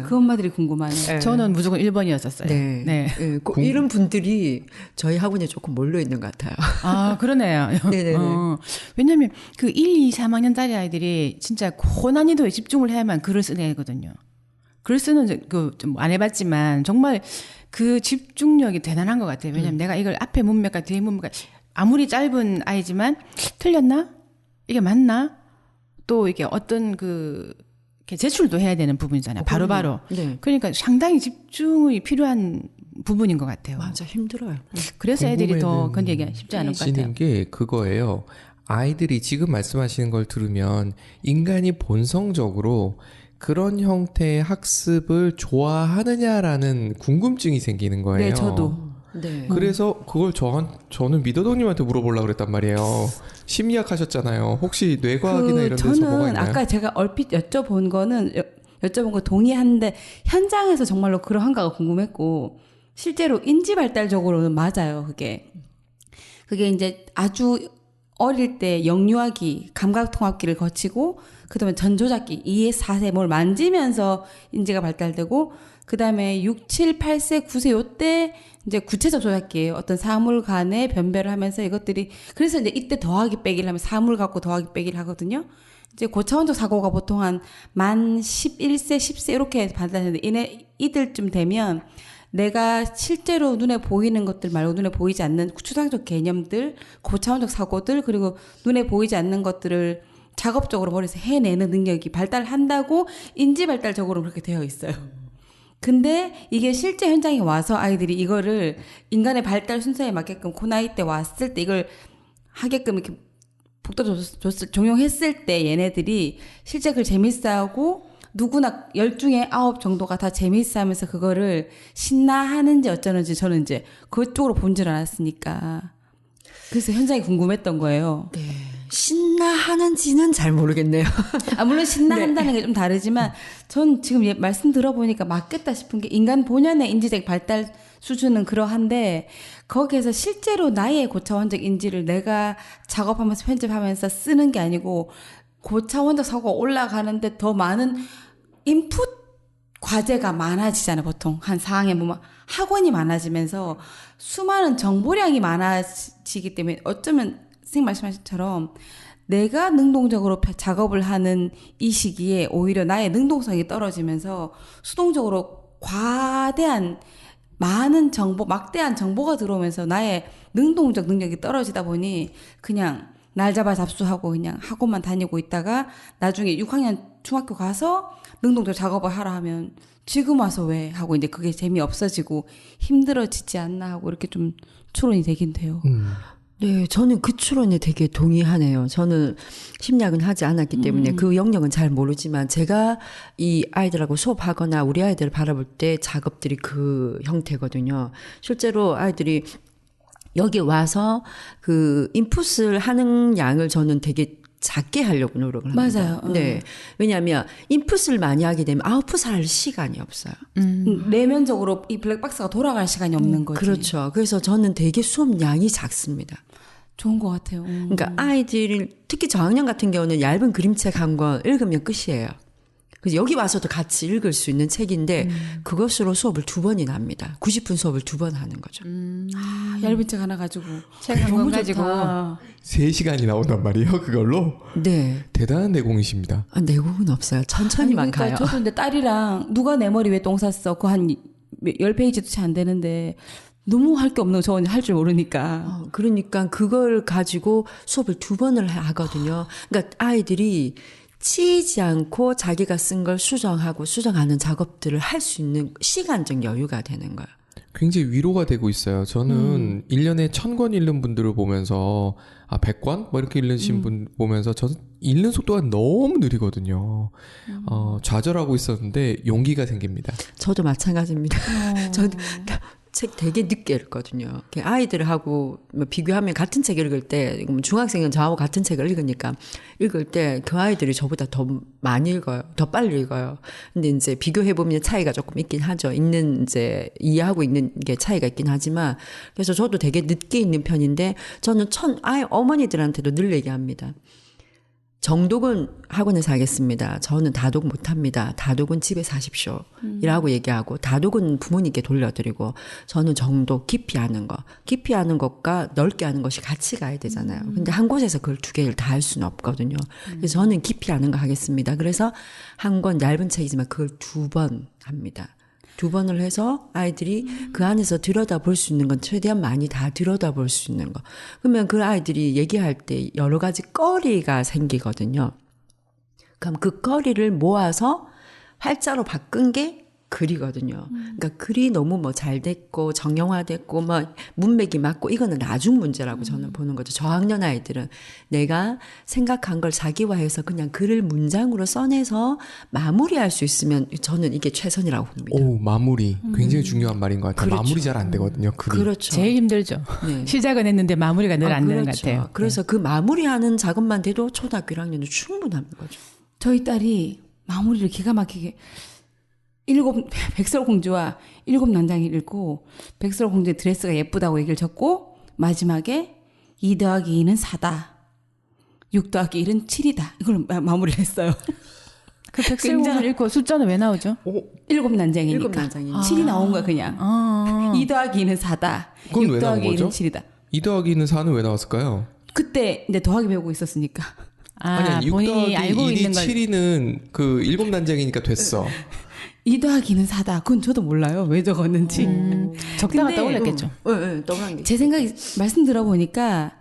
C: 그 엄마들이 궁금하네요.
A: 저는 무조건 1번이었었어요.
D: 네.
A: 네.
D: 네. 이런 분들이 저희 학원에 조금 몰려 있는 것 같아요.
A: 아, 그러네요.
D: 네네네.
A: 왜냐면 그 1, 2, 3학년짜리 아이들이 진짜 고난이도에 집중을 해야만 글을 쓰는 애거든요. 글 쓰는 좀 안 해봤지만 정말 그 집중력이 대단한 것 같아요. 왜냐면 내가 이걸 앞에 문맥과 뒤에 문맥과 아무리 짧은 아이지만 틀렸나? 이게 맞나? 또 이게 어떤 이렇게 제출도 해야 되는 부분이잖아요. 바로바로.
D: 네.
A: 그러니까 상당히 집중이 필요한 부분인 것 같아요.
D: 맞아, 힘들어요.
A: 그래서 애들이 더
B: 궁금해는
A: 건드리기가 쉽지 않을 것 같아요.
B: 시는 게 그거예요. 아이들이 지금 말씀하시는 걸 들으면 인간이 본성적으로 그런 형태의 학습을 좋아하느냐라는 궁금증이 생기는 거예요.
C: 네, 저도.
D: 네.
B: 그래서 그걸 저는 미더덕님한테 물어보려고 그랬단 말이에요. 심리학 하셨잖아요. 혹시 뇌과학이나 이런 데서 뭐가
C: 저는
B: 있나요?
C: 아까 제가 얼핏 여쭤본 거 동의하는데 현장에서 정말로 그런 한가가 궁금했고 실제로 인지 발달적으로는 맞아요. 그게 이제 아주 어릴 때 영유아기, 감각통합기를 거치고 그다음에 전조작기 2에 4세 뭘 만지면서 인지가 발달되고 그다음에 6, 7, 8세, 9세 요때 이제 구체적 조작기예요. 어떤 사물 간에 변별을 하면서 이것들이 그래서 이제 이때 더하기 빼기를 하면 사물 갖고 더하기 빼기를 하거든요. 이제 고차원적 사고가 보통 한 만 11세, 10세 이렇게 발달하는데 이들쯤 되면 내가 실제로 눈에 보이는 것들 말고 눈에 보이지 않는 추상적 개념들, 고차원적 사고들 그리고 눈에 보이지 않는 것들을 작업적으로 머리에서 해내는 능력이 발달한다고 인지 발달적으로 그렇게 되어 있어요. 근데 이게 실제 현장에 와서 아이들이 이거를 인간의 발달 순서에 맞게끔 그 나이 때 왔을 때 이걸 하게끔 이렇게 복도 적용했을 때 얘네들이 실제 그걸 재밌어하고 누구나 10 중에 9 정도가 다 재밌어하면서 그거를 신나하는지 어쩌는지 저는 이제 그쪽으로 본줄 알았으니까 그래서 현장이 궁금했던 거예요.
D: 네. 신나하는지는 잘 모르겠네요.
C: 물론 신나한다는 게 좀 다르지만 전 지금 말씀 들어보니까 맞겠다 싶은 게 인간 본연의 인지적 발달 수준은 그러한데 거기에서 실제로 나의 고차원적 인지를 내가 작업하면서 편집하면서 쓰는 게 아니고 고차원적 사고가 올라가는데 더 많은 인풋 과제가 많아지잖아요. 보통 한 4학년 보면 학원이 많아지면서 수많은 정보량이 많아지기 때문에 어쩌면 선생님 말씀하신 것처럼 내가 능동적으로 작업을 하는 이 시기에 오히려 나의 능동성이 떨어지면서 수동적으로 과대한 많은 정보, 막대한 정보가 들어오면서 나의 능동적 능력이 떨어지다 보니 그냥 날 잡아 잡수하고 그냥 학원만 다니고 있다가 나중에 6학년 중학교 가서 능동적 작업을 하라 하면 지금 와서 왜 하고 이제 그게 재미없어지고 힘들어지지 않나 하고 이렇게 좀 추론이 되긴 돼요.
D: 네, 저는 그 추론에 되게 동의하네요. 저는 심리학은 하지 않았기 때문에 그 영역은 잘 모르지만 제가 이 아이들하고 수업하거나 우리 아이들을 바라볼 때 작업들이 그 형태거든요. 실제로 아이들이 여기 와서 그 인풋을 하는 양을 저는 되게 작게 하려고 노력을 합니다.
C: 맞아요.
D: 네. 왜냐하면 인풋을 많이 하게 되면 아웃풋을 할 시간이 없어요.
C: 내면적으로 이 블랙박스가 돌아갈 시간이 없는 거지.
D: 그렇죠. 그래서 저는 되게 수업 양이 작습니다.
C: 좋은 것 같아요.
D: 그러니까 아이들이 특히 저학년 같은 경우는 얇은 그림책 한 권 읽으면 끝이에요. 그래서 여기 와서도 같이 읽을 수 있는 책인데 그것으로 수업을 2번이나 합니다. 90분 수업을 2번 하는 거죠.
C: 얇은 책 하나 가지고
A: 책 한 권 가지고
B: 3시간이 나온단 말이에요. 그걸로.
D: 네.
B: 대단한 내공이십니다.
D: 아, 내공은 없어요. 천천히만
C: 그러니까
D: 가요.
C: 저도 근데 딸이랑 누가 내 머리 왜 똥 쌌어? 그거 한 10페이지도 채 안 되는데 너무 할 게 없는 거 저는 할 줄 모르니까.
D: 그러니까 그걸 가지고 수업을 2번을 하거든요. 그러니까 아이들이 치이지 않고 자기가 쓴 걸 수정하고 수정하는 작업들을 할 수 있는 시간적 여유가 되는 거예요.
B: 굉장히 위로가 되고 있어요. 저는 1년에 1000권 읽는 분들을 보면서 100권? 뭐 이렇게 읽으신 분 보면서 저는 읽는 속도가 너무 느리거든요. 좌절하고 있었는데 용기가 생깁니다.
D: 저도 마찬가지입니다. 저는 책 되게 늦게 읽거든요. 아이들하고 비교하면 같은 책 읽을 때 중학생은 저하고 같은 책을 읽으니까 읽을 때 그 아이들이 저보다 더 많이 읽어요. 더 빨리 읽어요. 근데 이제 비교해 보면 차이가 조금 있긴 하죠. 읽는 이제 이해하고 읽는 게 차이가 있긴 하지만 그래서 저도 되게 늦게 읽는 편인데 저는 어머니들한테도 늘 얘기합니다. 정독은 학원에서 하겠습니다. 저는 다독 못합니다. 다독은 집에서 하십시오. 이라고 얘기하고 다독은 부모님께 돌려드리고 저는 정독 깊이 하는 거. 깊이 하는 것과 넓게 하는 것이 같이 가야 되잖아요. 근데 한 곳에서 그걸 2개를 다 할 수는 없거든요. 그래서 저는 깊이 하는 거 하겠습니다. 그래서 한 권 얇은 책이지만 그걸 2번 합니다. 2번을 해서 아이들이 그 안에서 들여다볼 수 있는 건 최대한 많이 다 들여다볼 수 있는 거. 그러면 그 아이들이 얘기할 때 여러 가지 거리가 생기거든요. 그럼 그 거리를 모아서 활자로 바꾼 게 글이거든요. 그러니까 글이 너무 뭐 잘 됐고 정형화됐고 뭐 문맥이 맞고 이거는 나중 문제라고 저는 보는 거죠. 저학년 아이들은 내가 생각한 걸 자기화해서 그냥 글을 문장으로 써내서 마무리할 수 있으면 저는 이게 최선이라고 봅니다.
B: 오, 마무리. 굉장히 중요한 말인 것 같아요.
D: 그렇죠.
B: 마무리 잘 안 되거든요. 글이.
D: 그렇죠.
A: 제일 힘들죠.
D: 네.
A: 시작은 했는데 마무리가 늘 안 되는 것
D: 그렇죠.
A: 같아요.
D: 그래서 그 마무리하는 작업만 돼도 초등학교 1학년은 충분한 거죠.
C: 저희 딸이 마무리를 기가 막히게 백설공주와 7난장이 읽고 백설공주의 드레스가 예쁘다고 얘기를 적고 마지막에 2 더하기 2는 4다. 6 더하기 1은 7이다. 이걸 마무리를 했어요.
A: 그 백설공주 읽고 숫자는 왜 나오죠?
C: 7난장이니까.
D: 7난장이니까.
C: 7이 나온 거야 그냥. 2 더하기 2는 4다.
B: 그건
C: 6
B: 왜 나온
C: 더하기
B: 거죠?
C: 1은 7이다.
B: 2 더하기는 4는 왜 나왔을까요?
C: 그때 이제 더하기 배우고 있었으니까.
B: 아니, 6
A: 본인이
B: 더하기
A: 알고
B: 1이
A: 있는 걸
B: 7이는 그 7난장이니까 됐어.
C: 2 더하기는 4다. 그건 저도 몰라요. 왜 적었는지.
A: 적당히
C: 근데
A: 떠올렸겠죠.
D: 네, 떠오른 게.
C: 제 생각이 말씀 들어보니까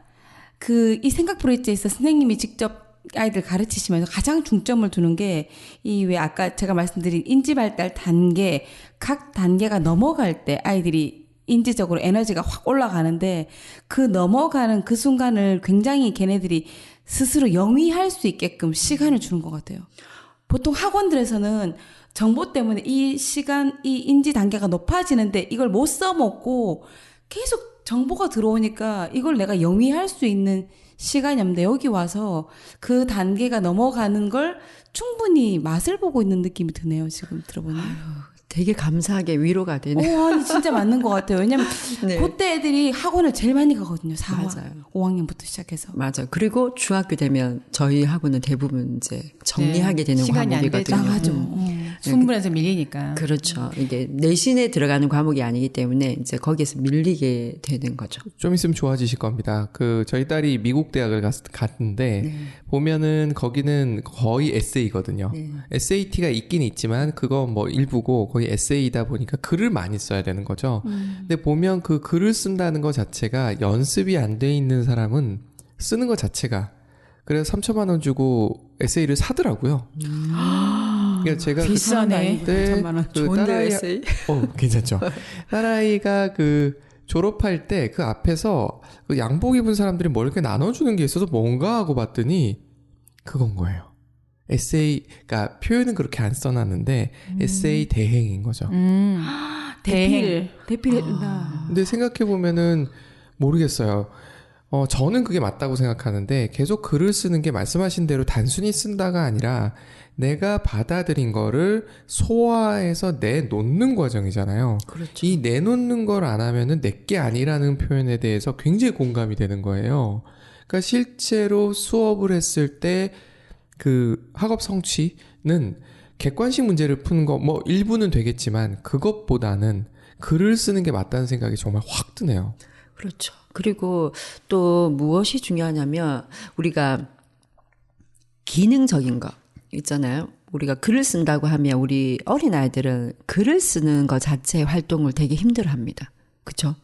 C: 이 생각 브릿지에서 선생님이 직접 아이들 가르치시면서 가장 중점을 두는 게 이 왜 아까 제가 말씀드린 인지 발달 단계 각 단계가 넘어갈 때 아이들이 인지적으로 에너지가 확 올라가는데 그 넘어가는 그 순간을 굉장히 걔네들이 스스로 영위할 수 있게끔 시간을 주는 것 같아요. 보통 학원들에서는 정보 때문에 이 인지 단계가 높아지는데 이걸 못 써먹고 계속 정보가 들어오니까 이걸 내가 영위할 수 있는 시간이 없는데 여기 와서 그 단계가 넘어가는 걸 충분히 맛을 보고 있는 느낌이 드네요. 지금 들어보니.
D: 되게 감사하게 위로가 되네.
C: 아니 진짜 맞는 것 같아요. 왜냐면
D: 네.
C: 그때 애들이 학원을 제일 많이 가거든요. 4학,
D: 맞아요.
C: 5학년부터 시작해서.
D: 맞아요. 그리고 중학교 되면 저희 학원은 대부분 이제 정리하게 되는
A: 시간이 안 되죠.
D: 과목이거든요.
C: 나가죠.
A: 순분해서 밀리니까.
D: 그렇죠. 이게 내신에 들어가는 과목이 아니기 때문에 이제 거기에서 밀리게 되는 거죠.
B: 좀 있으면 좋아지실 겁니다. 저희 딸이 미국 대학을 갔는데 보면은 거기는 거의 에세이거든요. SAT가 있긴 있지만 그거 뭐 일부고 거의 에세이다 보니까 글을 많이 써야 되는 거죠. 근데 보면 그 글을 쓴다는 것 자체가 연습이 안 돼 있는 사람은 쓰는 것 자체가 그래서 3천만 원 주고 에세이를 사더라고요. 그러니까 제가
A: 비싸네.
B: 딸아이 괜찮죠. 딸아이가 졸업할 때 그 앞에서 그 양복 입은 사람들이 뭘 이렇게 나눠주는 게 있어서 뭔가 하고 봤더니 그건 거예요. 에세이, 그러니까 표현은 그렇게 안 써놨는데 에세이 대행인 거죠.
C: 대필 해준다.
B: 근데 생각해 보면은 모르겠어요. 저는 그게 맞다고 생각하는데 계속 글을 쓰는 게 말씀하신 대로 단순히 쓴다가 아니라 내가 받아들인 거를 소화해서 내놓는 과정이잖아요.
D: 그렇죠.
B: 이 내놓는 걸 안 하면은 내게 아니라는 표현에 대해서 굉장히 공감이 되는 거예요. 그러니까 실제로 수업을 했을 때 그 학업 성취는 객관식 문제를 푸는 거 뭐 일부는 되겠지만 그것보다는 글을 쓰는 게 맞다는 생각이 정말 확 드네요.
D: 그렇죠. 그리고 또 무엇이 중요하냐면 우리가 기능적인 거 있잖아요. 우리가 글을 쓴다고 하면 우리 어린아이들은 글을 쓰는 것 자체의 활동을 되게 힘들어합니다. 그렇죠?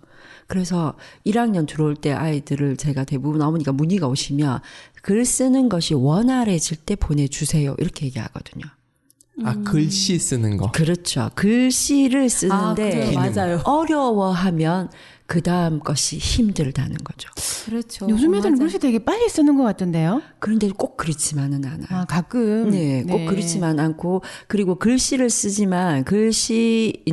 D: 그래서 1학년 들어올 때 아이들을 제가 대부분 어머니가 문의가 오시면 글 쓰는 것이 원활해질 때 보내주세요. 이렇게 얘기하거든요.
B: 아, 글씨 쓰는 거.
D: 그렇죠. 글씨를 쓰는데
C: 그래요. 맞아요.
D: 어려워하면 그 다음 것이 힘들다는 거죠.
C: 그렇죠.
A: 요즘 애들은
C: 맞아요.
A: 글씨 되게 빨리 쓰는 것 같던데요?
D: 그런데 꼭 그렇지만은 않아요.
A: 아, 가끔.
D: 네, 꼭 그렇지만 않고, 그리고 글씨를 쓰지만, 글씨,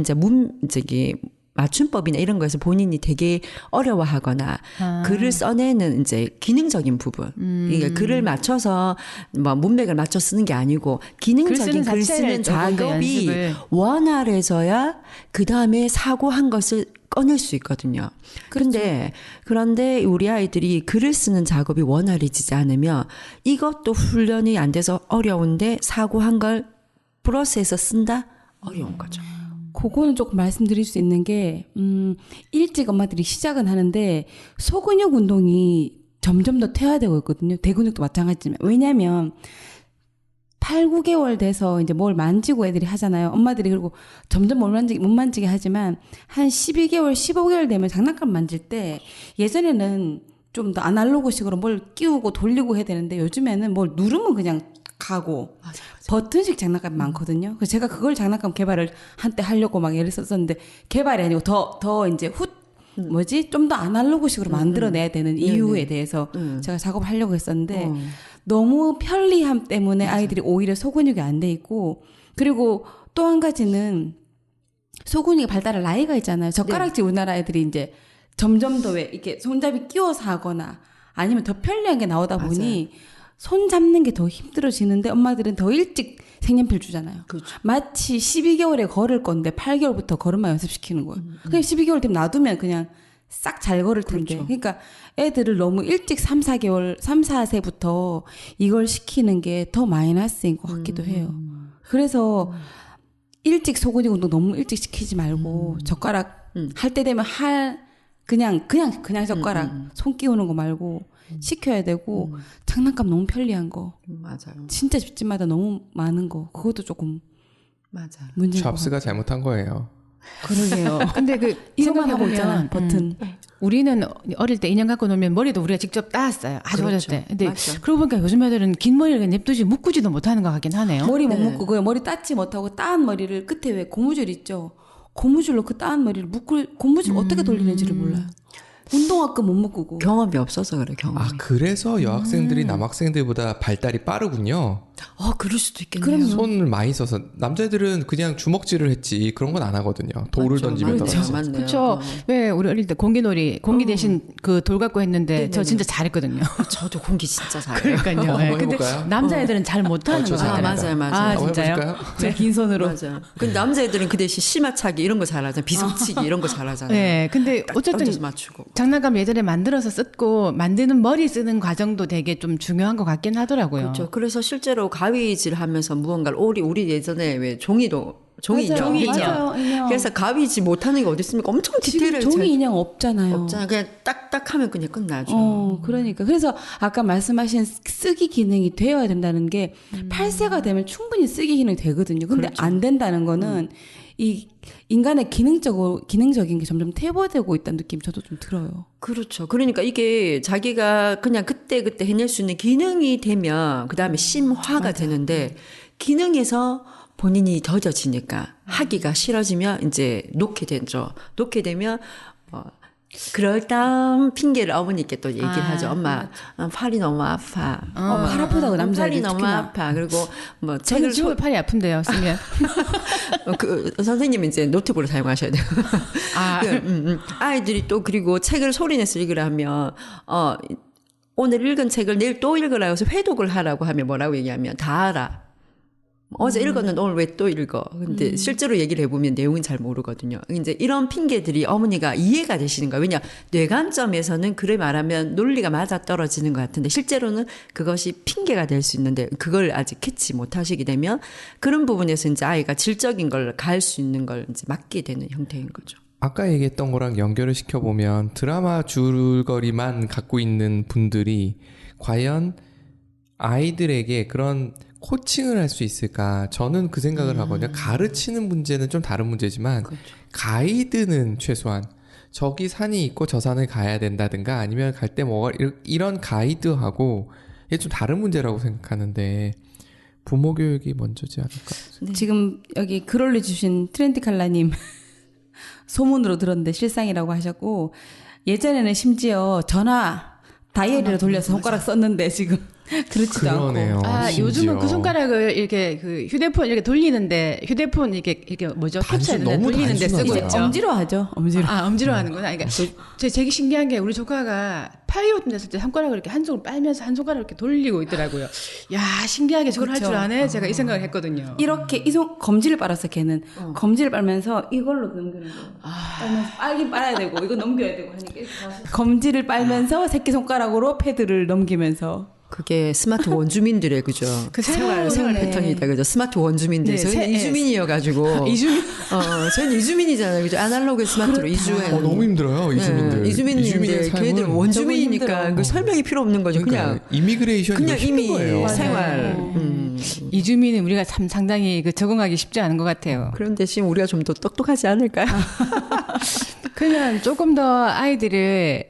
D: 저기, 맞춤법이나 이런 거에서 본인이 되게 어려워하거나, 글을 써내는 이제 기능적인 부분. 이게 글을 맞춰서, 뭐, 문맥을 맞춰 쓰는 게 아니고, 기능적인 글 쓰는 작업이 원활해져야, 그 다음에 사고한 것을 꺼낼 수 있거든요. 그런데 우리 아이들이 글을 쓰는 작업이 원활해지지 않으면 이것도 훈련이 안 돼서 어려운데 사고한 걸 플러스해서 쓴다? 어려운 거죠.
C: 그거는 조금 말씀드릴 수 있는 게, 일찍 엄마들이 시작은 하는데, 소근육 운동이 점점 더 퇴화되고 있거든요. 대근육도 마찬가지지만. 왜냐면, 8, 9개월 돼서 이제 뭘 만지고 애들이 하잖아요. 엄마들이 그리고 점점 못 만지게 하지만, 한 12개월, 15개월 되면 장난감 만질 때, 예전에는 좀 더 아날로그식으로 뭘 끼우고 돌리고 해야 되는데, 요즘에는 뭘 누르면 그냥 가고,
D: 맞아.
C: 버튼식 장난감이 많거든요. 그래서 제가 그걸 장난감 개발을 한때 하려고 막 애를 썼었는데 개발이 아니고 더 이제 좀 더 아날로그식으로 만들어내야 되는 이유에 대해서 제가 작업을 하려고 했었는데 너무 편리함 때문에 아이들이 오히려 소근육이 안 돼 있고 그리고 또 한 가지는 소근육이 발달할 나이가 있잖아요. 젓가락질 우리나라 애들이 이제 점점 더 왜 이렇게 손잡이 끼워서 하거나 아니면 더 편리한 게 나오다 보니 손 잡는 게 더 힘들어지는데 엄마들은 더 일찍 색연필 주잖아요.
D: 그렇죠.
C: 마치 12개월에 걸을 건데 8개월부터 걸음마 연습시키는 거예요. 그냥 12개월 되면 놔두면 그냥 싹 잘 걸을 텐데.
D: 그렇죠.
C: 그러니까 애들을 너무 일찍 3, 4세부터 이걸 시키는 게 더 마이너스인 것 같기도 해요. 그래서 일찍 소근육 운동 너무 일찍 시키지 말고 젓가락 할 때 되면 그냥 젓가락 손 끼우는 거 말고 시켜야 되고 장난감 너무 편리한 거
D: 맞아요.
C: 진짜 집집마다 너무 많은 거 그것도 조금
D: 맞아요.
C: 문제인 것
B: 잡스가 잘못한 거예요.
C: 그러게요.
A: 근데 그
C: 이것만 하고 있잖아
A: 생각해보면
C: 버튼.
A: 우리는 어릴 때 인형 갖고 놀면 머리도 우리가 직접 따았어요. 아주
D: 그렇죠.
A: 어렸을 때. 근데
D: 맞죠.
A: 그러고 보니까 요즘 애들은 긴 머리를 그냥 냅두지 묶지도 못하는 것 같긴 하네요.
C: 머리 못
D: 네.
C: 묶고 그 머리 닦지 못하고 따은 머리를 끝에 왜 고무줄 있죠. 고무줄로 그 따은 머리를 고무줄 어떻게 돌리는지를 몰라요. 운동화끈 못 묶고.
D: 경험이 없어서 그래, 경험이.
B: 아, 그래서 여학생들이 남학생들보다 발달이 빠르군요.
D: 그럴 수도 있겠네요.
B: 손을 많이 써서 남자애들은 그냥 주먹질을 했지 그런 건 안 하거든요. 돌을
D: 맞죠,
B: 던지면서.
D: 맞죠. 맞네요.
A: 그렇죠. 왜 우리 어릴 때 공기놀이 공기 대신 그 돌 갖고 했는데 저 진짜 잘했거든요.
D: 저도 공기 진짜 잘해요.
A: 그러니까요.
B: 한번
A: 네, 근데
B: 해볼까요?
A: 남자애들은 잘 못하는
B: 저
A: 거
B: 잘합니다.
A: 같아요.
D: 맞아요.
A: 아,
B: 한번
A: 진짜요?
B: 해보실까요?
C: 제 긴 손으로.
D: 맞아. 근데 남자애들은 그 대신 심화차기 이런 거 잘하잖아요. 비석치기 이런 거 잘하잖아요.
A: 네, 근데 어쨌든
D: 던져서 맞추고.
A: 장난감 예전에 만들어서 썼고 만드는 머리 쓰는 과정도 되게 좀 중요한 것 같긴 하더라고요.
D: 그렇죠. 그래서 실제로 가위질 하면서 무언가를 우리 예전에 왜 종이 인형.
C: 종이
A: 인형.
C: 맞아요, 인형.
D: 그래서 가위질 못하는 게 어디 있습니까? 엄청
C: 지금
D: 디테일을
C: 종이 인형 없잖아요.
D: 없잖아요. 그냥 딱딱하면 그냥 끝나죠.
C: 그러니까. 그래서 아까 말씀하신 쓰기 기능이 되어야 된다는 게 8세가 되면 충분히 쓰기 기능이 되거든요. 근데 안 된다는 거는 이 인간의 기능적인 게 점점 퇴보되고 있다는 느낌이 저도 좀 들어요.
D: 그렇죠. 그러니까 이게 자기가 그냥 그때 해낼 수 있는 기능이 되면 그 다음에 심화가 되는데 기능에서 본인이 더뎌지니까 하기가 싫어지면 이제 놓게 되죠. 놓게 되면 그럴듯한 핑계를 어머니께 또 얘기를 하죠. 엄마, 팔이 너무 아파.
C: 팔 아프다고 남자애들
D: 팔이 너무
C: 특히나.
D: 아파. 그리고 뭐
A: 저는
D: 책을
A: 지금 팔이 아픈데요, 쓰면.
D: 선생님은 이제 노트북을 사용하셔야 돼요.
A: 아,
D: 아이들이 또 그리고 책을 소리내서 읽으라 하면 오늘 읽은 책을 내일 또 읽으라고 해서 회독을 하라고 하면 뭐라고 얘기하면 다 알아. 어제 읽었는데 오늘 왜 또 읽어? 근데 실제로 얘기를 해보면 내용은 잘 모르거든요. 이제 이런 핑계들이 어머니가 이해가 되시는 거예요. 왜냐, 뇌관점에서는 그래 말하면 논리가 맞아 떨어지는 것 같은데 실제로는 그것이 핑계가 될 수 있는데 그걸 아직 캐치 못 하시게 되면 그런 부분에서 이제 아이가 질적인 걸 가할 수 있는 걸 이제 막게 되는 형태인 거죠.
B: 아까 얘기했던 거랑 연결을 시켜보면 드라마 줄거리만 갖고 있는 분들이 과연 아이들에게 그런 코칭을 할 수 있을까? 저는 그 생각을 하거든요. 가르치는 문제는 좀 다른 문제지만
D: 그렇죠.
B: 가이드는 최소한 저기 산이 있고 저 산을 가야 된다든가 아니면 갈 때 뭐 이런 가이드하고 이게 좀 다른 문제라고 생각하는데 부모 교육이 먼저지 않을까?
D: 네.
C: 지금 여기 글 올려주신 트렌디칼라님 소문으로 들었는데 실상이라고 하셨고 예전에는 심지어 전화 다이어리로 돌려서 손가락 썼는데 지금 그렇지도
B: 그러네요.
C: 않고.
A: 아,
B: 심지어.
A: 요즘은 그 손가락을 이렇게 그 휴대폰 이렇게 돌리는데 휴대폰 이게 뭐죠?
B: 단순,
A: 캡처해야 되는데
B: 너무
A: 돌리는데 쓰고
B: 단순하다.
A: 있죠.
C: 엄지로 하죠. 엄지로.
A: 아, 엄지로 하는구나. 그러니까 되게 신기한 게 우리 조카가 파이오트 냈을 때 손가락을 이렇게 한쪽으로 빨면서 한 손가락을 이렇게 돌리고 있더라고요. 야, 신기하게 저걸 할 줄
C: 그렇죠.
A: 아네. 제가 이 생각을 했거든요.
C: 이렇게 검지를 빨았어 걔는 검지를 빨면서 이걸로 넘기는 거예요. 빨면서 빨긴 빨아야 되고 이거 넘겨야 되고 하니까 이렇게 검지를 빨면서 새끼 손가락으로 패드를 넘기면서
D: 그게 스마트 원주민들의 그죠.
A: 그
D: 생활
C: 새로운
D: 패턴이다 그죠. 스마트 원주민들.
A: 네,
D: 저희는 이주민이어가지고.
A: 이주민.
D: 저희는 이주민이잖아요. 그죠. 아날로그 스마트로 이주해.
B: 너무 힘들어요 이주민들.
D: 이주민인데
B: 삶은
D: 걔들
C: 너무
D: 원주민이니까
C: 힘들어.
D: 그 설명이 필요 없는 거죠.
B: 그러니까 이미그레이션
D: 그냥
B: 힘든
D: 이미
B: 거예요.
D: 생활.
A: 이주민은 우리가 참 상당히 그 적응하기 쉽지 않은 것 같아요.
D: 그런 대신 우리가 좀 더 똑똑하지 않을까요?
A: 그러면 조금 더 아이들을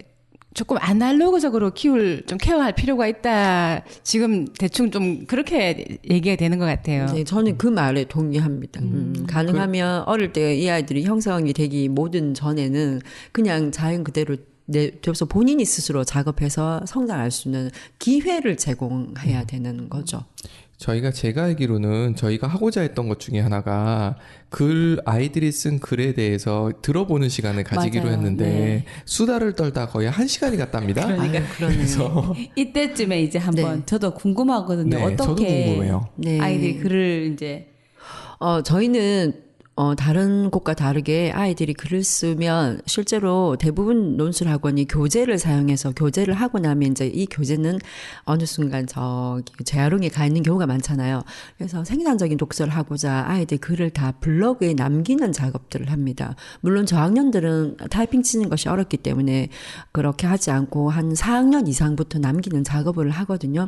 A: 조금 아날로그적으로 좀 케어할 필요가 있다. 지금 대충 좀 그렇게 얘기가 되는 것 같아요.
D: 네, 저는 그 말에 동의합니다. 가능하면 어릴 때 이 아이들이 형성이 되기 모든 전에는 그냥 자연 그대로 내둬서 본인이 스스로 작업해서 성장할 수 있는 기회를 제공해야 되는 거죠.
B: 제가 알기로는 저희가 하고자 했던 것 중에 하나가 아이들이 쓴 글에 대해서 들어보는 시간을 가지기로
C: 맞아요.
B: 했는데
C: 네.
B: 수다를 떨다 거의 1시간이 갔답니다.
D: 그러네요.
B: 그래서
C: 이때쯤에 이제 한번 저도 궁금하거든요.
B: 네, 저도
C: 어떻게
B: 궁금해요.
D: 네.
C: 아이들이 글을 이제
D: 저희는 다른 곳과 다르게 아이들이 글을 쓰면 실제로 대부분 논술학원이 교재를 사용해서 교재를 하고 나면 이제 이 교재는 어느 순간 재활용에 가 있는 경우가 많잖아요. 그래서 생산적인 독서를 하고자 아이들 글을 다 블로그에 남기는 작업들을 합니다. 물론 저학년들은 타이핑 치는 것이 어렵기 때문에 그렇게 하지 않고 한 4학년 이상부터 남기는 작업을 하거든요.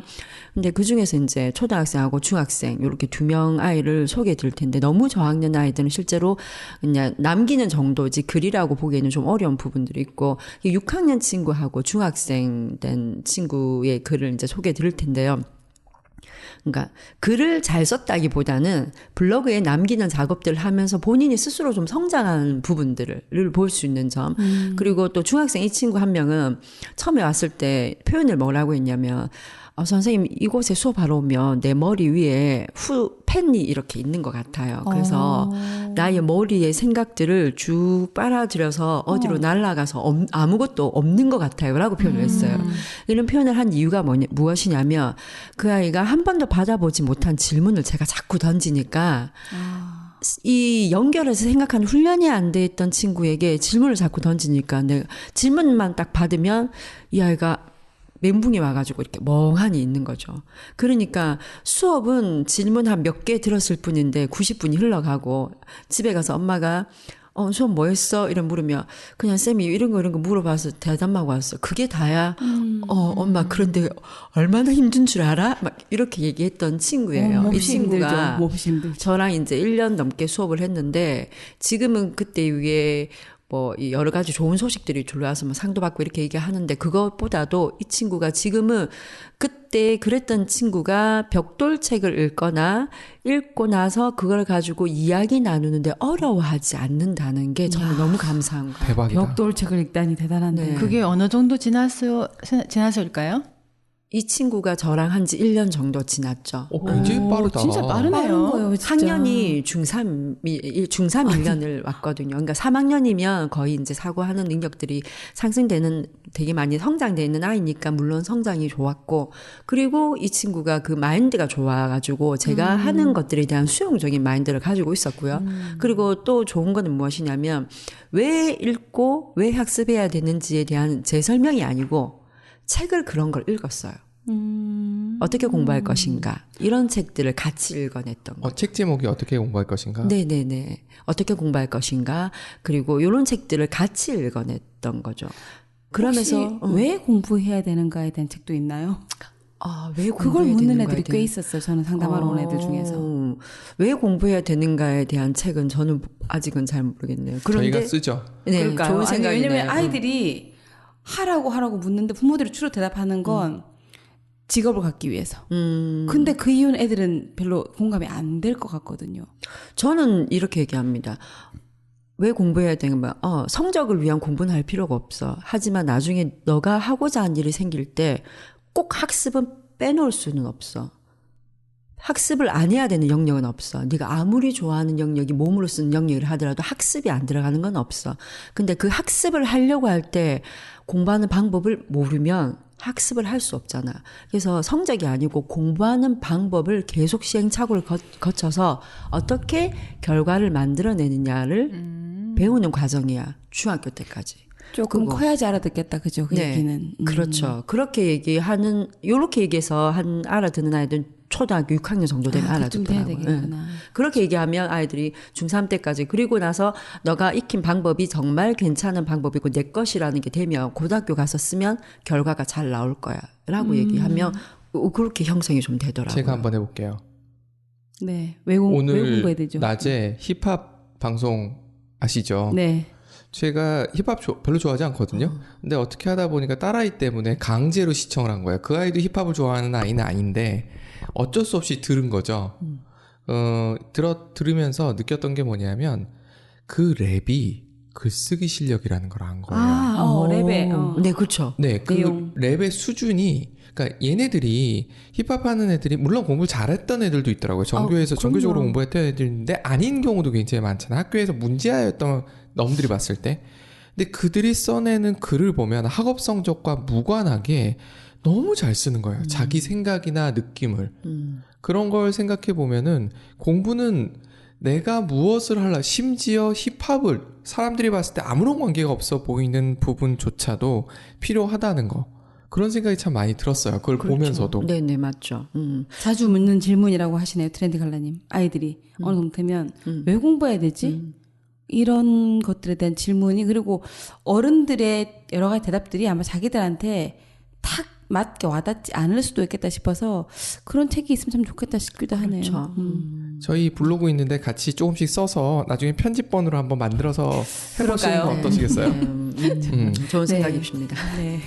D: 근데 그 중에서 이제 초등학생하고 중학생 이렇게 2명 아이를 소개해 드릴 텐데 너무 저학년 아이들은 실제로 그냥 남기는 정도지 글이라고 보기에는 좀 어려운 부분들이 있고 6학년 친구하고 중학생 된 친구의 글을 이제 소개해 드릴 텐데요. 그러니까 글을 잘 썼다기보다는 블로그에 남기는 작업들을 하면서 본인이 스스로 좀 성장한 부분들을 볼 수 있는 점. 그리고 또 중학생 이 친구 한 명은 처음에 왔을 때 표현을 뭐라고 했냐면 선생님 이곳에 수업하러 오면 내 머리 위에 펜이 이렇게 있는 것 같아요. 그래서 나의 머리의 생각들을 쭉 빨아들여서 어디로 날아가서 아무것도 없는 것 같아요. 라고 표현을 했어요. 이런 표현을 한 이유가 무엇이냐면 그 아이가 한 번도 받아보지 못한 질문을 제가 자꾸 던지니까 이 연결해서 생각하는 훈련이 안 돼 있던 친구에게 질문을 자꾸 던지니까 내가 질문만 딱 받으면 이 아이가 멘붕이 와가지고 이렇게 멍하니 있는 거죠. 그러니까 수업은 질문 한 몇 개 들었을 뿐인데 90분이 흘러가고 집에 가서 엄마가 수업 뭐 했어? 이런 물으면 그냥 쌤이 이런 거 물어봐서 대답하고 왔어. 그게 다야? 엄마 그런데 얼마나 힘든 줄 알아? 막 이렇게 얘기했던 친구예요. 이 친구가
C: 몹시 힘들죠.
D: 저랑 이제 1년 넘게 수업을 했는데 지금은 그때 위에 뭐 이 여러 가지 좋은 소식들이 들려와서 뭐 상도 받고 이렇게 얘기하는데 그것보다도 이 친구가 지금은 그때 그랬던 친구가 벽돌책을 읽거나 읽고 나서 그걸 가지고 이야기 나누는데 어려워하지 않는다는 게 저는 너무 감사한 거예요.
B: 대박이다.
C: 벽돌책을 읽다니 대단한데.
D: 네.
A: 그게 어느 정도 지나서일까요?
D: 이 친구가 저랑 한 지 1년 정도 지났죠.
B: 굉장히
A: 오,
B: 빠르다.
A: 진짜 빠르네요.
C: 빠른 거예요, 진짜.
D: 학년이 중3 1년을 왔거든요. 그러니까 3학년이면 거의 이제 사고하는 능력들이 상승되는 되게 많이 성장돼 있는 아이니까 물론 성장이 좋았고 그리고 이 친구가 그 마인드가 좋아가지고 제가 하는 것들에 대한 수용적인 마인드를 가지고 있었고요. 그리고 또 좋은 거는 무엇이냐면 왜 읽고 왜 학습해야 되는지에 대한 제 설명이 아니고 책을 그런 걸 읽었어요. 어떻게 공부할 것인가 이런 책들을 같이 읽어냈던 거.
B: 책 제목이 어떻게 공부할 것인가?
D: 네네네. 어떻게 공부할 것인가 그리고 이런 책들을 같이 읽어냈던 거죠. 그러면서
C: 혹시 왜 공부해야 되는가에 대한 책도 있나요?
D: 왜
C: 그걸
D: 공부해야
C: 묻는
D: 되는가에
C: 애들이 꽤
D: 대한-
C: 있었어요. 저는 상담하러 온 애들 중에서.
D: 왜 공부해야 되는가에 대한 책은 저는 아직은 잘 모르겠네요. 그런데
B: 저희가 쓰죠.
D: 네,
C: 그러니까요.
D: 좋은
C: 아니,
D: 생각이네요.
C: 왜냐면 아이들이 하라고 묻는데 부모들이 주로 대답하는 건 직업을 갖기 위해서. 근데 그 이유는 애들은 별로 공감이 안 될 것 같거든요.
D: 저는 이렇게 얘기합니다. 왜 공부해야 되는 거야? 성적을 위한 공부는 할 필요가 없어. 하지만 나중에 너가 하고자 하는 일이 생길 때 꼭 학습은 빼놓을 수는 없어. 학습을 안 해야 되는 영역은 없어. 네가 아무리 좋아하는 영역이 몸으로 쓰는 영역을 하더라도 학습이 안 들어가는 건 없어. 근데 그 학습을 하려고 할 때 공부하는 방법을 모르면 학습을 할 수 없잖아. 그래서 성적이 아니고 공부하는 방법을 계속 시행착오를 거쳐서 어떻게 결과를 만들어내느냐를 배우는 과정이야. 중학교 때까지.
C: 조금
D: 그거.
C: 커야지 알아듣겠다. 그죠? 그 얘기는.
D: 그렇죠. 그렇게 요렇게 얘기해서 알아듣는 아이들은 초등학교 6학년 정도 되면
C: 그쯤 돼야
D: 알아듣더라고요.
C: 되겠구나.
D: 그렇게 얘기하면 아이들이 중3 때까지 그리고 나서 너가 익힌 방법이 정말 괜찮은 방법이고 내 것이라는 게 되면 고등학교 가서 쓰면 결과가 잘 나올 거야 라고 얘기하면 그렇게 형성이 좀 되더라고요.
B: 제가 한번 해볼게요.
C: 네. 왜 공부해야 되죠?
B: 낮에 힙합 방송 아시죠?
C: 네.
B: 제가 힙합 별로 좋아하지 않거든요. 근데 어떻게 하다 보니까 딸아이 때문에 강제로 시청을 한 거예요. 그 아이도 힙합을 좋아하는 아이는 아닌데 어쩔 수 없이 들은 거죠. 들으면서 느꼈던 게 뭐냐면 그 랩이 글쓰기 실력이라는 걸 안 거예요.
C: 랩에.
D: 네, 그렇죠.
B: 네, 그
C: 내용.
B: 랩의 수준이, 그러니까 얘네들이 힙합 하는 애들이 물론 공부를 잘했던 애들도 있더라고요. 전교에서
C: 그럼요.
B: 전교적으로 공부했던 애들인데 아닌 경우도 굉장히 많잖아요. 학교에서 문제아였던 놈들이 봤을 때. 근데 그들이 써내는 글을 보면 학업 성적과 무관하게 너무 잘 쓰는 거예요. 자기 생각이나 느낌을. 그런 걸 생각해 보면은 공부는 내가 무엇을 하려, 심지어 힙합을 사람들이 봤을 때 아무런 관계가 없어 보이는 부분조차도 필요하다는 거. 그런 생각이 참 많이 들었어요. 그걸 보면서도.
D: 네네, 맞죠.
C: 자주 묻는 질문이라고 하시네요. 트렌드 갈라님. 아이들이 어느 정도 되면 왜 공부해야 되지? 이런 것들에 대한 질문이 그리고 어른들의 여러 가지 대답들이 아마 자기들한테 탁 맞게 와닿지 않을 수도 있겠다 싶어서 그런 책이 있으면 참 좋겠다 싶기도 하네요.
D: 그렇죠.
B: 저희 블로그 있는데 같이 조금씩 써서 나중에 편집본으로 한번 만들어서 해보시는
C: 그럴까요?
B: 거 어떠시겠어요?
D: 좋은 생각이십니다.
C: 네.